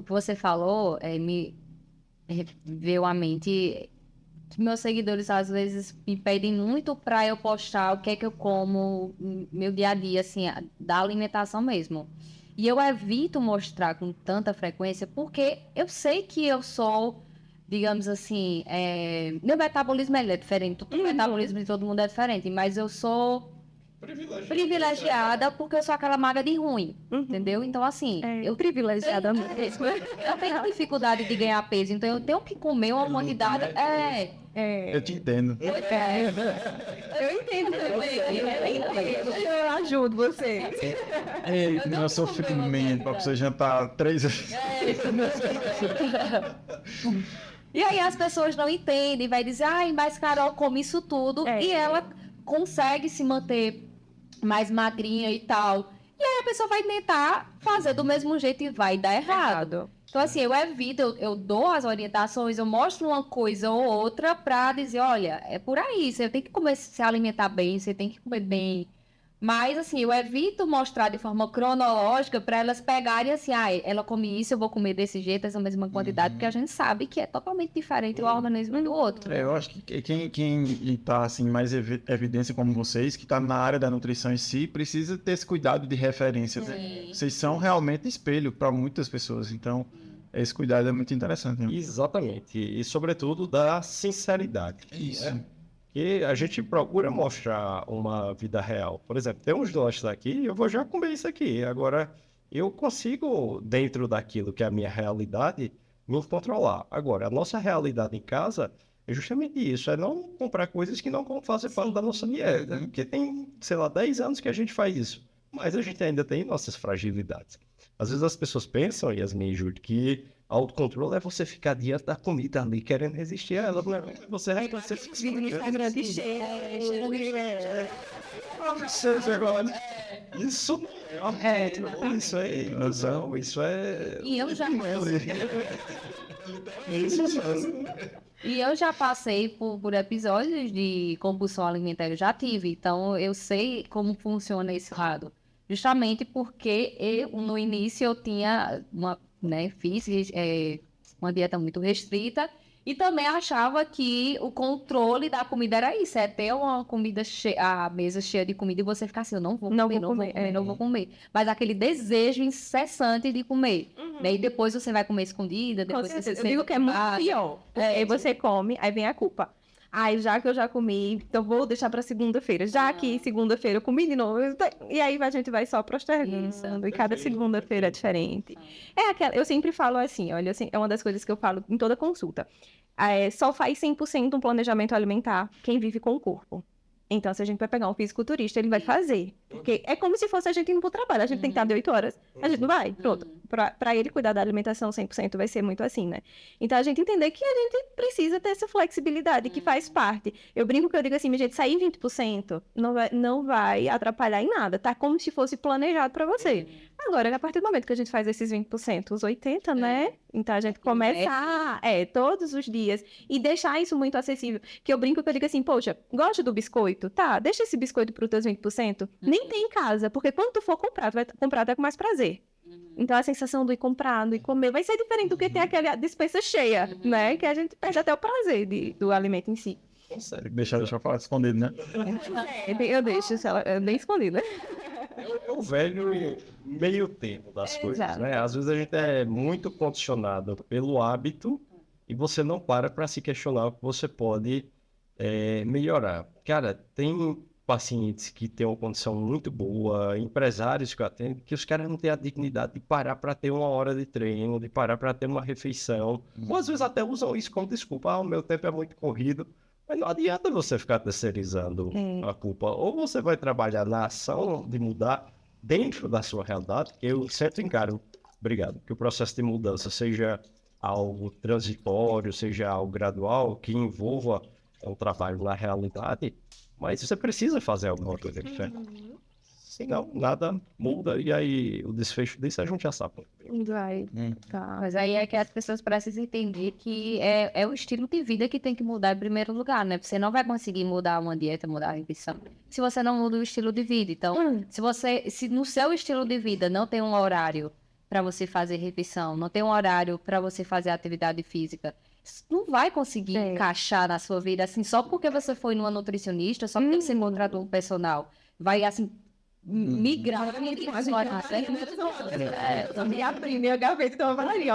você falou, me veio à mente que meus seguidores às vezes me pedem muito para eu postar o que é que eu como, meu dia a dia, assim, da alimentação mesmo. E eu evito mostrar com tanta frequência porque eu sei que eu sou, digamos assim, meu metabolismo é diferente, o metabolismo de todo mundo é diferente, mas eu sou privilegiada porque eu sou aquela magra de ruim, entendeu? Então, assim, Eu privilegiada mesmo. eu tenho dificuldade de ganhar peso, então eu tenho que comer uma quantidade. Eu te entendo. Eu entendo também. Eu ajudo você. Ei, meu sofrimento pra você jantar 3 vezes. E aí as pessoas não entendem, vai dizer, ai, mas Carol come isso tudo, e ela consegue se manter mais magrinha e tal. E aí a pessoa vai tentar fazer do mesmo jeito e vai dar errado. Então, assim, eu evito, eu dou as orientações, eu mostro uma coisa ou outra pra dizer, olha, é por aí, você tem que comer, se alimentar bem, você tem que comer bem. Mas, assim, eu evito mostrar de forma cronológica pra elas pegarem assim, ela come isso, eu vou comer desse jeito, essa mesma quantidade, porque a gente sabe que é totalmente diferente o organismo do outro. Eu acho que quem tá assim, mais evidência como vocês, que tá na área da nutrição em si, precisa ter esse cuidado de referência, né? Vocês são realmente espelho para muitas pessoas, então esse cuidado é muito interessante. Né? Exatamente. E, sobretudo, da sinceridade. Isso. Né? E a gente procura mostrar uma vida real. Por exemplo, tem uns doces aqui, eu vou já comer isso aqui. Agora, eu consigo, dentro daquilo que é a minha realidade, me controlar. Agora, a nossa realidade em casa é justamente isso, é não comprar coisas que não fazem parte da nossa dieta. Porque tem, sei lá, 10 anos que a gente faz isso. Mas a gente ainda tem nossas fragilidades. Às vezes as pessoas pensam, Yasmin e Júlio, que autocontrole é você ficar diante da comida ali, querendo resistir a ela. Não é? Você Vive no Instagram de cheiro. Isso não é isso é ilusão, isso é... E eu já... Isso E eu já passei por episódios de compulsão alimentar, eu já tive, então eu sei como funciona esse lado. Justamente porque no início eu tinha fiz uma dieta muito restrita e também achava que o controle da comida era isso, é ter uma comida a mesa cheia de comida e você ficar assim, eu não vou comer. Mas aquele desejo incessante de comer. Né? E depois você vai comer escondida, depois você Eu digo que é muito pior. Aí você come, aí vem a culpa. Ai, já que eu já comi, então vou deixar pra segunda-feira. Já que segunda-feira eu comi de novo, e aí a gente vai só postergando, e cada segunda-feira é diferente. Eu sempre falo assim, olha, assim, é uma das coisas que eu falo em toda consulta. Só faz 100% um planejamento alimentar quem vive com o corpo. Então, se a gente vai pegar um fisiculturista, ele vai fazer. Porque é como se fosse a gente indo pro trabalho. A gente tem que estar de 8 horas. A gente não vai. Pronto. Pra ele cuidar da alimentação 100% vai ser muito assim, né? Então, a gente entender que a gente precisa ter essa flexibilidade, que faz parte. Eu brinco que eu digo assim, minha gente, sair 20% não vai atrapalhar em nada. Tá como se fosse planejado pra você. Agora, a partir do momento que a gente faz esses 20%, os 80%, né? Então, a gente começa todos os dias e deixar isso muito acessível. Que eu brinco que eu digo assim, poxa, gosta do biscoito? Tá, deixa esse biscoito para os teus 20%. Nem tem em casa, porque quando tu for comprar, tu vai comprar até com mais prazer. Então, a sensação do ir comprar, do ir comer, vai ser diferente do que ter aquela despensa cheia, né? Que a gente perde até o prazer do alimento em si. Deixa eu falar escondido, né? Eu deixo ela bem escondida. É o velho meio termo das coisas, Exato. né? Às vezes a gente é muito condicionado pelo hábito e você não para se questionar o que você pode melhorar. Cara, tem pacientes que têm uma condição muito boa, empresários que eu atendo, que os caras não têm a dignidade de parar para ter 1 hora de treino, de parar para ter uma refeição. Ou às vezes até usam isso como desculpa, o meu tempo é muito corrido. Mas não adianta você ficar terceirizando a culpa. Ou você vai trabalhar na ação de mudar dentro da sua realidade, que eu sempre encaro, que o processo de mudança seja algo transitório, seja algo gradual, que envolva um trabalho na realidade, mas você precisa fazer alguma coisa diferente. Senão, nada muda, e aí o desfecho disso a gente já sabe. Vai. Tá. Mas aí é que as pessoas precisam entender que é o estilo de vida que tem que mudar em primeiro lugar, né? Você não vai conseguir mudar uma dieta, mudar a refeição, se você não muda o estilo de vida. Então, se no seu estilo de vida não tem um horário para você fazer refeição, não tem um horário para você fazer atividade física, não vai conseguir encaixar na sua vida assim, só porque você foi numa nutricionista, só porque você contratou um personal. Vai assim migrar para Eu me abri minha gaveta, então eu falaria,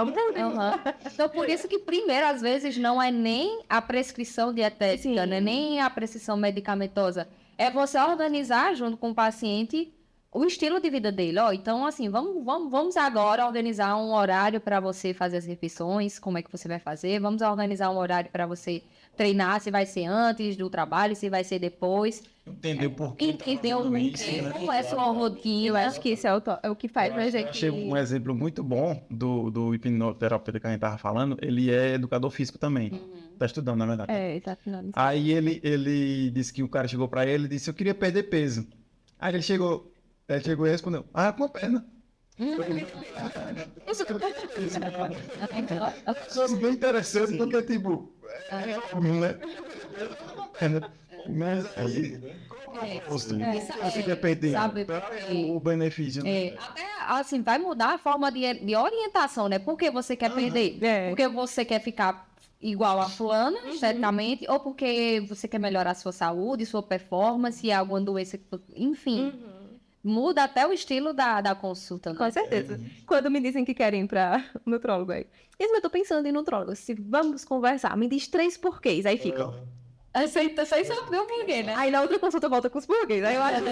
Então, por isso que primeiro, às vezes, não é nem a prescrição dietética, né? Nem a prescrição medicamentosa. É você organizar junto com o paciente o estilo de vida dele. Então, assim, vamos agora organizar um horário para você fazer as refeições, como é que você vai fazer. Vamos organizar um horário para você treinar, se vai ser antes do trabalho, se vai ser depois. Entender o porquê. Entender como é sua rotina. Eu acho que isso é o que faz pra gente. Achei um exemplo muito bom do hipnoterapeuta que a gente tava falando. Ele é educador físico também. Tá estudando, na verdade. Tá finalizando. Aí ele disse que o cara chegou pra ele e disse, eu queria perder peso. Aí ele chegou e respondeu, com a perna. Isso é bem interessante, porque, tipo, né? Mas aí, você quer perder o benefício. Até, assim, vai mudar a forma de orientação, né? Por que você quer perder? Porque você quer ficar igual a fulana, esteticamente, ou porque você quer melhorar a sua saúde, sua performance, alguma doença, enfim. Muda até o estilo da consulta. Né? Com certeza. Quando me dizem que querem ir pra nutrólogo aí. Eu tô pensando em nutrólogo. Se vamos conversar, me diz 3 porquês. Aí ficam. Sem saber o porquê, né? Aí na outra consulta volta com os porquês. Aí eu acho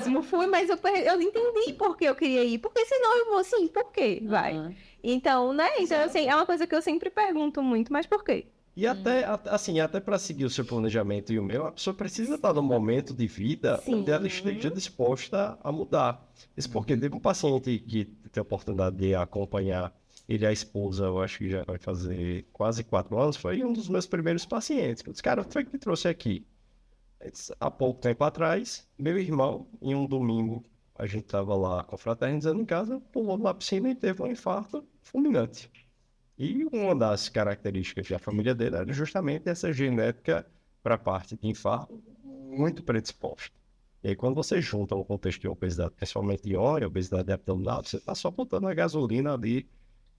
que fui, mas eu entendi por que eu queria ir. Porque senão eu vou assim, por quê? Vai. Então, né? Então, assim, é uma coisa que eu sempre pergunto muito, mas por quê? E até para seguir o seu planejamento e o meu, a pessoa precisa estar num momento de vida onde ela esteja disposta a mudar. Isso porque teve um paciente que teve a oportunidade de acompanhar ele e a esposa, eu acho que já vai fazer quase 4 anos, foi um dos meus primeiros pacientes. Eu disse, cara, foi que me trouxe aqui. Há pouco tempo atrás, meu irmão, em um domingo, a gente estava lá confraternizando em casa, pulou na piscina e teve um infarto fulminante. E uma das características da família dele era justamente essa genética para a parte de infarto muito predisposta. E aí, quando você junta um contexto de obesidade, principalmente de óleo, obesidade abdominal, você está só botando a gasolina ali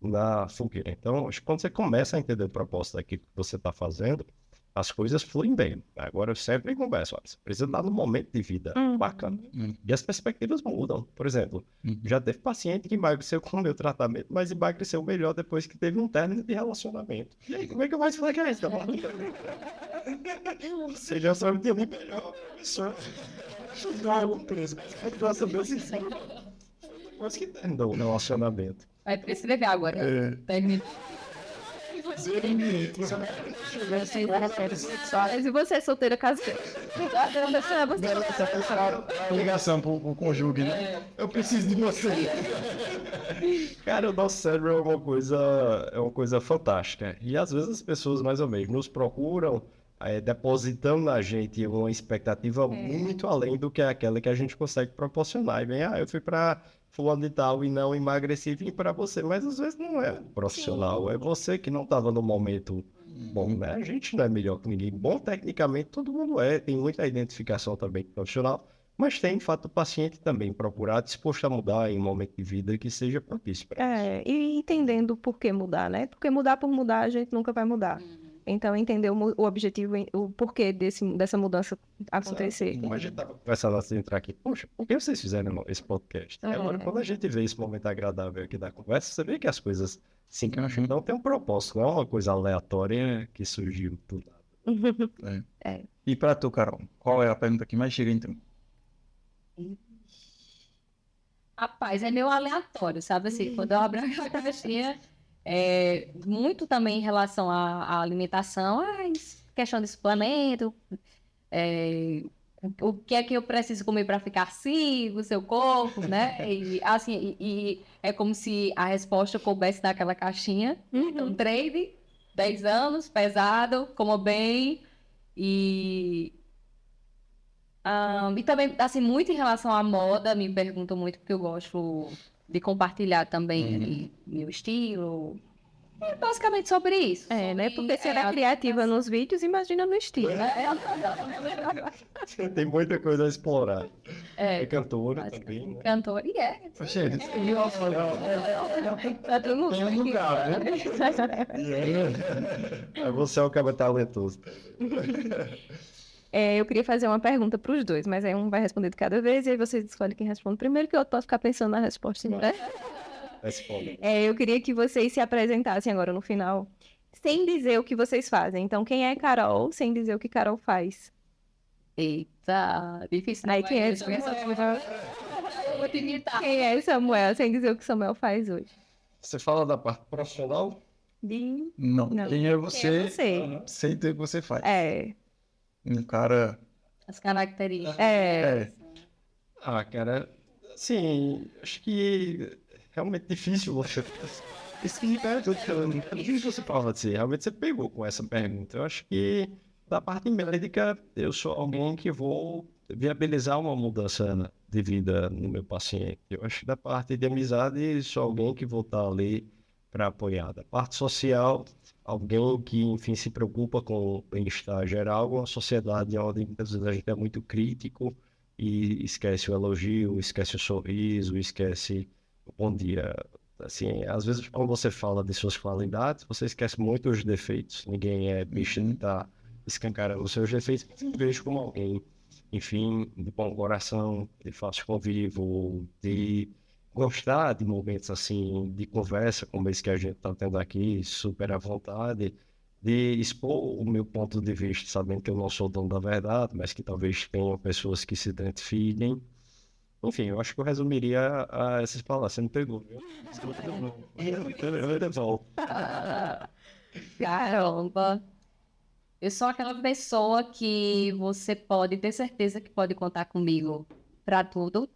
na fogueira. Então, acho que quando você começa a entender o propósito daquilo que você está fazendo, as coisas fluem bem. Agora eu sempre converso, olha, você precisa estar num momento de vida bacana. E as perspectivas mudam. Por exemplo, já teve paciente que emagreceu com o meu tratamento, mas emagreceu melhor depois que teve um término de relacionamento. E aí, como é que eu vou explicar isso? Você já sabe que é melhor, professor. Não, preso. Nossa, meu sincero. Depois que terminou o relacionamento. Vai precisar ver agora. Termina. Mas e você, solteira, caseira? Ligação pro cônjuge, né? Eu preciso de você. Cara, o nosso cérebro é uma coisa fantástica. E às vezes as pessoas, mais ou menos, nos procuram depositando na gente uma expectativa muito além do que aquela que a gente consegue proporcionar. E vem, eu fui para fulano de tal e não emagreci, vim para você. Mas às vezes não é profissional, é você que não estava no momento bom, né? A gente não é melhor que ninguém. Bom, tecnicamente, todo mundo tem muita identificação também profissional. Mas tem, de fato, o paciente também procurar, disposto a mudar em um momento de vida que seja propício para isso. E entendendo por que mudar, né? Porque mudar por mudar, a gente nunca vai mudar. Então, entender o objetivo, o porquê dessa mudança acontecer. Como a gente estava conversando antes de entrar aqui, poxa, por que vocês fizeram esse podcast? E agora, quando a gente vê esse momento agradável aqui da conversa, você vê que as coisas se encaixam. Então, tem um propósito, não é uma coisa aleatória que surgiu do nada. E pra tu, Carol, qual é a pergunta que mais chega então? Rapaz, é meio aleatório, sabe assim? Quando eu abro a caixinha, muito também em relação à alimentação, questão de suplemento, o que é que eu preciso comer para ficar assim, o seu corpo, né? E assim, e é como se a resposta coubesse naquela caixinha. Então, treine, 10 anos, pesado, coma bem e também, assim, muito em relação à moda, me perguntam muito porque eu gosto de compartilhar também meu estilo. É basicamente sobre isso. Né? Porque se ela é criativa nos vídeos, imagina no estilo, né? Tem muita coisa a explorar. É cantora também, né? Cantora, Gente, Tá todo mundo tem um lugar, né? Aí você é o cara talentoso. Eu queria fazer uma pergunta para os dois, mas aí um vai responder de cada vez e aí vocês escolhem quem responde primeiro, que eu posso ficar pensando na resposta, né? Responda. Eu queria que vocês se apresentassem agora no final, sem dizer o que vocês fazem. Então, quem é Carol, sem dizer o que Carol faz? Eita, difícil. Aí, quem é Samuel? Quem é Samuel, sem dizer o que Samuel faz hoje? Você fala da parte profissional? Não. Não. Quem é você? Você. Sem ter o que você faz. Um É. cara. As características. Cara, assim, acho que realmente difícil você. É difícil você falar assim, realmente você pegou com essa pergunta. Eu acho que da parte médica, eu sou alguém que vou viabilizar uma mudança de vida no meu paciente. Eu acho que da parte de amizade, sou alguém que vou estar ali para apoiar. Da parte social, alguém que, enfim, se preocupa com o bem-estar geral, uma sociedade onde muitas vezes a gente é muito crítico e esquece o elogio, esquece o sorriso, esquece o bom dia. Assim, às vezes quando você fala de suas qualidades, você esquece muito os defeitos. Ninguém é bicho de estar escancarando os seus defeitos. Eu vejo como alguém, enfim, de bom coração, de fácil convívio, de gostar de momentos assim, de conversa, como esse que a gente está tendo aqui, super à vontade, de expor o meu ponto de vista, sabendo que eu não sou dono da verdade, mas que talvez tenham pessoas que se identifiquem. Enfim, eu acho que eu resumiria a essas palavras. Você me pegou, viu? Caramba. Eu sou aquela pessoa que você pode ter certeza que pode contar comigo para tudo.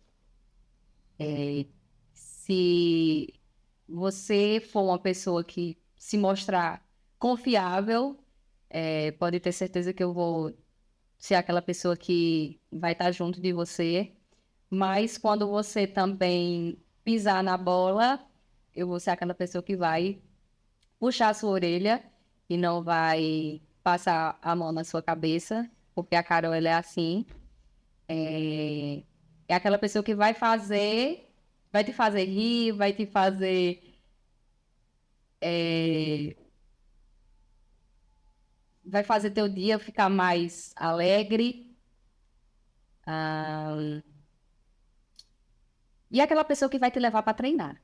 Se você for uma pessoa que se mostrar confiável, pode ter certeza que eu vou ser aquela pessoa que vai estar junto de você. Mas quando você também pisar na bola, eu vou ser aquela pessoa que vai puxar a sua orelha e não vai passar a mão na sua cabeça, porque a Carol, ela é assim. É aquela pessoa que vai te fazer rir, vai te fazer vai fazer teu dia ficar mais alegre. E aquela pessoa que vai te levar para treinar.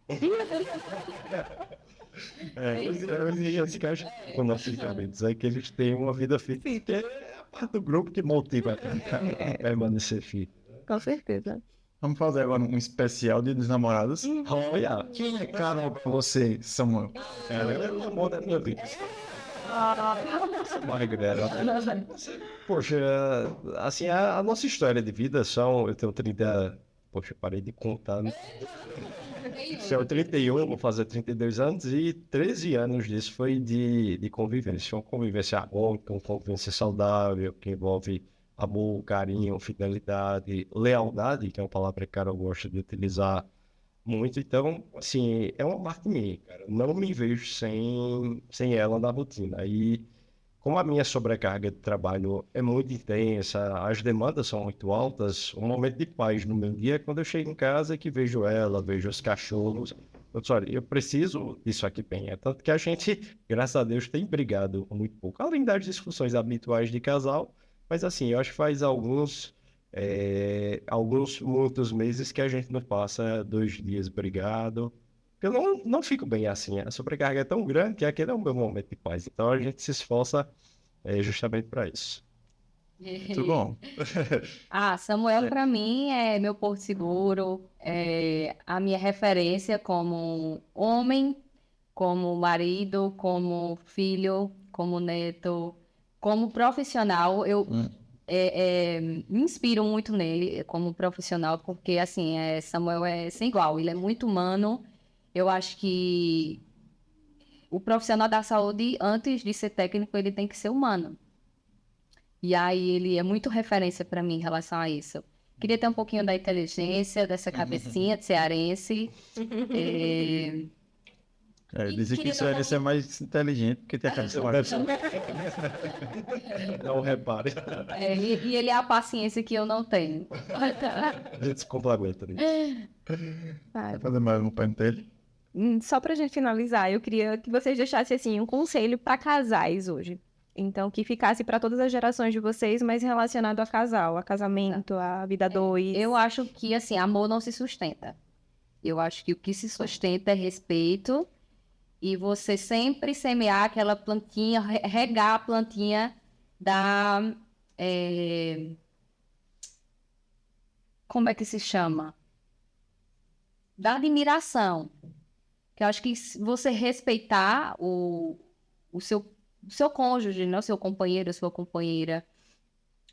Com nossos amigos é que eles têm uma vida fit. É a parte do grupo que motiva a permanecer fit. Com certeza. Vamos fazer agora um especial Dia dos Namorados. Olha, Quem é Carol pra você, Samuel? ela é o amor da minha vida. Magrela. Poxa, assim, a nossa história de vida eu tenho 30, poxa, parei de contar, né? São 31, vou fazer 32 anos e 13 anos disso foi de convivência. Uma convivência harmônica, uma convivência saudável, que envolve amor, carinho, fidelidade, lealdade, que é uma palavra que o cara gosta de utilizar muito. Então, assim, é uma parte minha, cara. Não me vejo sem ela na rotina. E como a minha sobrecarga de trabalho é muito intensa, as demandas são muito altas, um momento de paz no meu dia é quando eu chego em casa e que vejo ela, vejo os cachorros. Eu disse, olha, eu preciso disso aqui bem. É tanto que a gente, graças a Deus, tem brigado muito pouco. Além das discussões habituais de casal, mas assim, eu acho que faz muitos meses que a gente não passa 2 dias brigado. Eu não fico bem assim. A sobrecarga é tão grande que aquele é o meu momento de paz. Então a gente se esforça justamente para isso. Muito bom. Samuel para mim é meu porto seguro, é a minha referência como homem, como marido, como filho, como neto, como profissional. Eu me inspiro muito nele como profissional, porque assim, Samuel é sem igual, ele é muito humano. Eu acho que o profissional da saúde, antes de ser técnico, ele tem que ser humano. E aí ele é muito referência para mim em relação a isso. Queria ter um pouquinho da inteligência, dessa cabecinha de cearense. Dizem que cearense é mais inteligente porque tem a cabeça mais... Não repare. E ele é a paciência que eu não tenho. A gente se complementa, né? Vai fazer mais um pano dele? Só pra gente finalizar, eu queria que vocês deixassem assim um conselho para casais hoje. Então, que ficasse para todas as gerações de vocês, mas relacionado a casal, a casamento, a vida a dois. Eu acho que, assim, amor não se sustenta. Eu acho que o que se sustenta é respeito e você sempre semear aquela plantinha, regar a plantinha da... Como é que se chama? Da admiração. Que eu acho que se você respeitar o seu cônjuge, né? O seu companheiro, a sua companheira,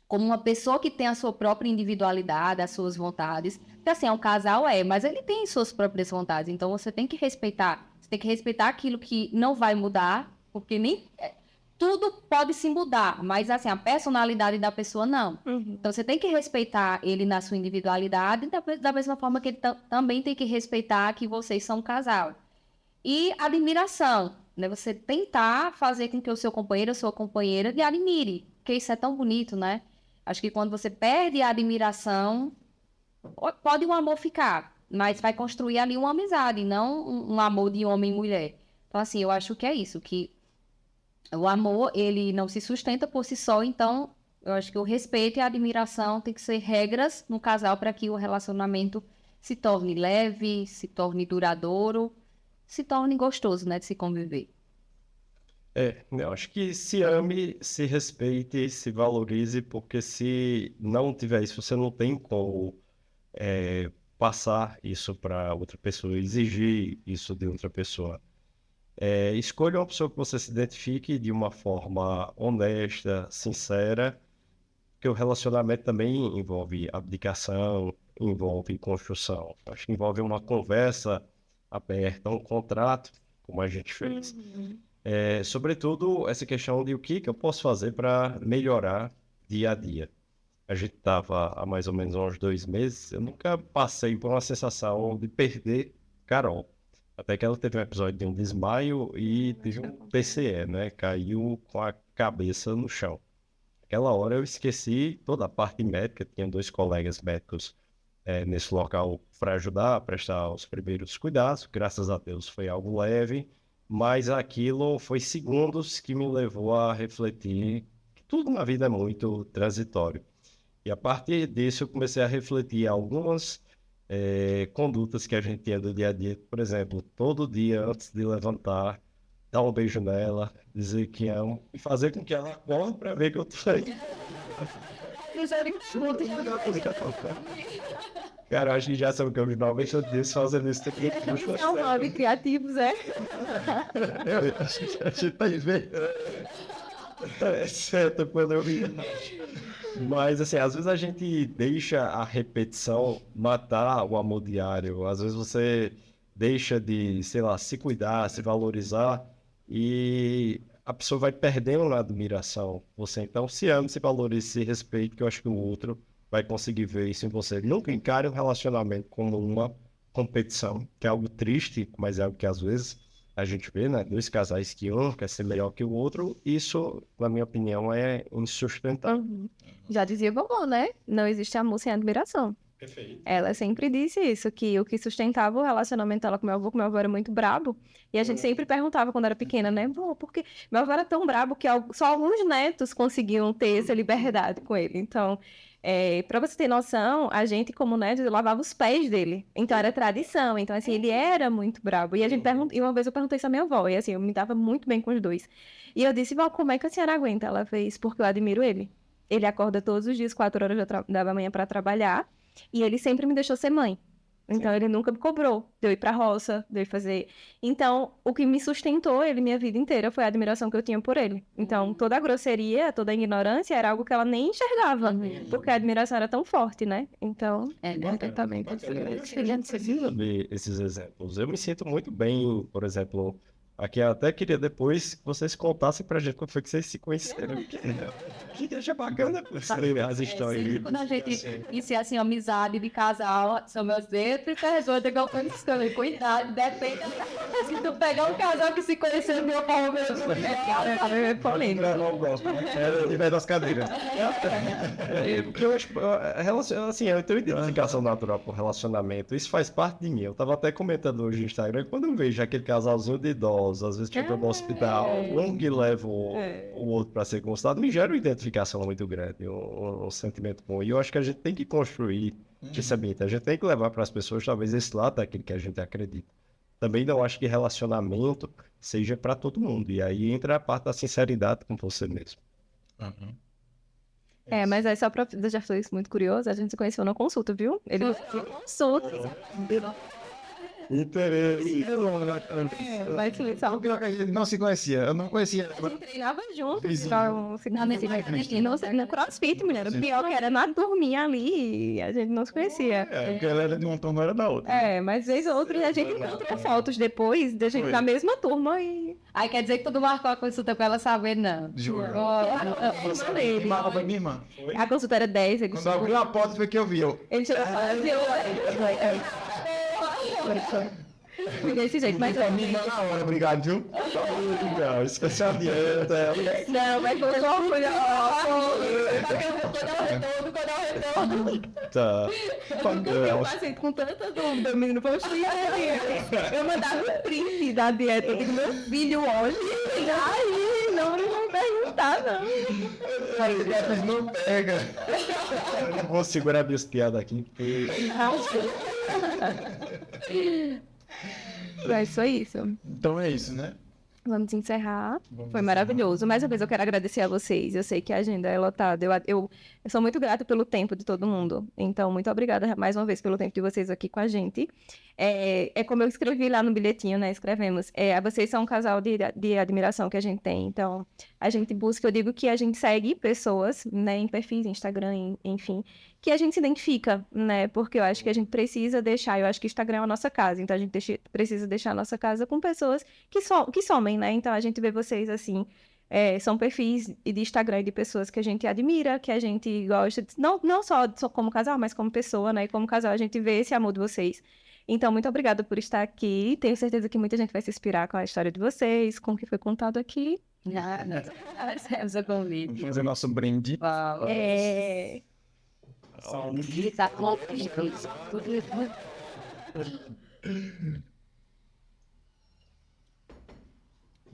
como uma pessoa que tem a sua própria individualidade, as suas vontades. Porque assim, é um casal, mas ele tem suas próprias vontades. Então você tem que respeitar. Você tem que respeitar aquilo que não vai mudar, porque nem tudo pode se mudar, mas assim, a personalidade da pessoa não. Então você tem que respeitar ele na sua individualidade, da mesma forma que ele também tem que respeitar que vocês são um casal. E admiração, né? Você tentar fazer com que o seu companheiro, a sua companheira, lhe admire, porque isso é tão bonito, né? Acho que quando você perde a admiração, pode um amor ficar, mas vai construir ali uma amizade, não um amor de homem e mulher. Então, assim, eu acho que é isso, que o amor, ele não se sustenta por si só, então eu acho que o respeito e a admiração tem que ser regras no casal para que o relacionamento se torne leve, se torne duradouro, se torne gostoso, né, de se conviver. Eu acho que se ame, se respeite, se valorize, porque se não tiver isso, você não tem como passar isso para outra pessoa, exigir isso de outra pessoa. Escolha uma pessoa que você se identifique de uma forma honesta, sincera, porque o relacionamento também envolve abdicação, envolve construção. Acho que envolve uma conversa aberta, um contrato, como a gente fez. Sobretudo, essa questão de o que eu posso fazer para melhorar dia a dia. A gente estava há mais ou menos uns 2 meses, eu nunca passei por uma sensação de perder Carol. Até que ela teve um episódio de um desmaio e teve um PCE, né? Caiu com a cabeça no chão. Naquela hora eu esqueci toda a parte médica, tinha 2 colegas médicos nesse local para ajudar a prestar os primeiros cuidados. Graças a Deus foi algo leve. mas aquilo foi segundos que me levou a refletir que tudo na vida é muito transitório. E a partir disso eu comecei a refletir algumas condutas que a gente tinha do dia a dia. Por exemplo, todo dia antes de levantar, dar um beijo nela, dizer que amo e fazer com que ela acorde para ver que eu tô aí. Cara, acho que já são caminhos 90 dias fazendo isso aqui. São hobby criativos, é? Acho que a gente tá vendo. É certo, quando eu vi. Mas, assim, às vezes a gente deixa a repetição matar o amor diário. Às vezes você deixa de, sei lá, se cuidar, se valorizar e a pessoa vai perdendo a admiração. Você, então, se ama, se valorize, se respeite, que eu acho que o outro vai conseguir ver isso em você. Nunca encare um relacionamento como uma competição, que é algo triste, mas é algo que às vezes a gente vê, né? Dois casais que um quer ser melhor que o outro. Isso, na minha opinião, é insustentável. Já dizia vovó, né? Não existe amor sem admiração. Perfeito. Ela sempre disse isso, que o que sustentava o relacionamento dela com meu avô era muito brabo. E a gente sempre perguntava quando era pequena, né? Vô, por que meu avô era tão brabo que só alguns netos conseguiam ter essa liberdade com ele. Então, pra você ter noção, a gente, como neto, lavava os pés dele. Então, era tradição. Então, assim, ele era muito brabo. E e uma vez eu perguntei isso à minha avó, e assim, eu me dava muito bem com os dois. E eu disse, vó, como é que a senhora aguenta? Ela fez, porque eu admiro ele. Ele acorda todos os dias, 4 horas da manhã para trabalhar. E ele sempre me deixou ser mãe. Então, ele nunca me cobrou de eu ir pra roça, de eu ir fazer. Então, o que me sustentou ele minha vida inteira foi a admiração que eu tinha por ele. Então, toda a grosseria, toda a ignorância era algo que ela nem enxergava, porque a admiração era tão forte, né? Então, completamente. Precisa ver esses exemplos. Eu me sinto muito bem, por exemplo, aqui eu até queria depois que vocês contassem pra gente como foi que vocês se conheceram. Que deixa bacana saber as histórias. Quando a gente inicia assim, amizade de casal, são meus dedos, e pessoas que eu conheço também. Cuidado, depende. Se tu pegar um casal que se conheceu, meu povo, É polêmico. Eu não gosto, é de ver das cadeiras. Porque eu acho, assim, eu tenho identificação natural por relacionamento, isso faz parte de mim. Eu tava até comentando hoje no Instagram, quando eu vejo aquele casalzinho de idosos, às vezes tipo no hospital, um que leva o outro para ser consultado, me gera uma identificação muito grande, um sentimento bom. E eu acho que a gente tem que construir esse ambiente, a gente tem que levar para as pessoas talvez esse lado daquilo que a gente acredita. Também não acho que relacionamento seja para todo mundo, e aí entra a parte da sinceridade com você mesmo. Mas aí só pra deixar isso muito curioso, a gente se conheceu na consulta, viu? Ele consulta. Interesse. Vai que só O pior é que a gente não se conhecia, eu não conhecia. a gente treinava junto, Vizinho. no CrossFit, mulher. O pior que era na turminha ali, e a gente não se conhecia. Porque ela era de uma turma, era da outra. Mas vez ou outra a gente encontra fotos depois da gente na mesma turma e. Aí quer dizer que tu marcou a consulta pra ela saber, não. Juro. Falei, Mas foi minha irmã. a consulta era 10, ele Quando abriu a porta foi que eu vi. Ele chegou e falou desse jeito, mas Minha irmã na hora, obrigado, viu? Legal, especial dieta. não, mas foi só uma coisa. Tá. Eu passei com tanta dúvida, menino, poxa, eu mandava um print da dieta do meu filho hoje. Aí, não vai perguntar, não. Não pega. Eu vou segurar minhas piadas aqui. Mas foi isso. Então é isso, né? Vamos encerrar. Foi maravilhoso. Mais uma vez eu quero agradecer a vocês. Eu sei que a agenda é lotada. Eu sou muito grata pelo tempo de todo mundo. Então, muito obrigada mais uma vez pelo tempo de vocês aqui com a gente. É como eu escrevi lá no bilhetinho, né? Escrevemos. Vocês são um casal de admiração que a gente tem. Então, a gente busca, eu digo que a gente segue pessoas, né? Em perfis, Instagram, enfim, que a gente se identifica, né? Porque eu acho que a gente precisa deixar, eu acho que Instagram é a nossa casa. Então, a gente precisa deixar a nossa casa com pessoas que somem, né? Então, a gente vê vocês assim. São perfis de Instagram de pessoas que a gente admira, que a gente gosta, não só como casal, mas como pessoa, né? E como casal a gente vê esse amor de vocês. Então, muito obrigada por estar aqui. Tenho certeza que muita gente vai se inspirar com a história de vocês, com o que foi contado aqui. Agradecemos o convite. Vamos fazer nosso brinde. Tá bom.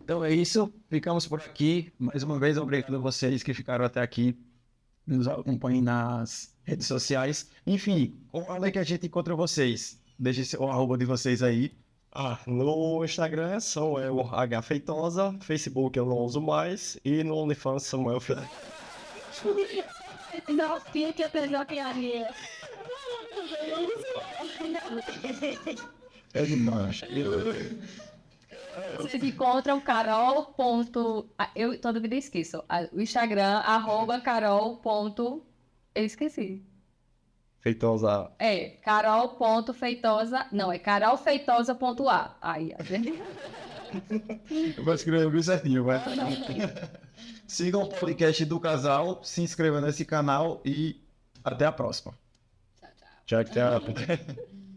Então é isso. Ficamos por aqui. Mais uma vez, obrigado a vocês que ficaram até aqui. Nos acompanhem nas redes sociais. Enfim, onde é que a gente encontra vocês? Deixe o arroba de vocês aí. No Instagram são eu, H Feitosa, Facebook eu não uso mais, e no OnlyFans Samuel Filho. Não fica pejoquearia. É demais. Vocês encontram Carol. Eu toda vida esqueço. O Instagram, @Carol. Eu esqueci. Feitosa. É, Carol.feitosa. Não, é carolfeitosa.a. Aí, a gente. Eu vou escrever bem certinho, vai. Sigam o podcast do casal, se inscreva nesse canal e até a próxima. Tchau, tchau. Tchau, tchau.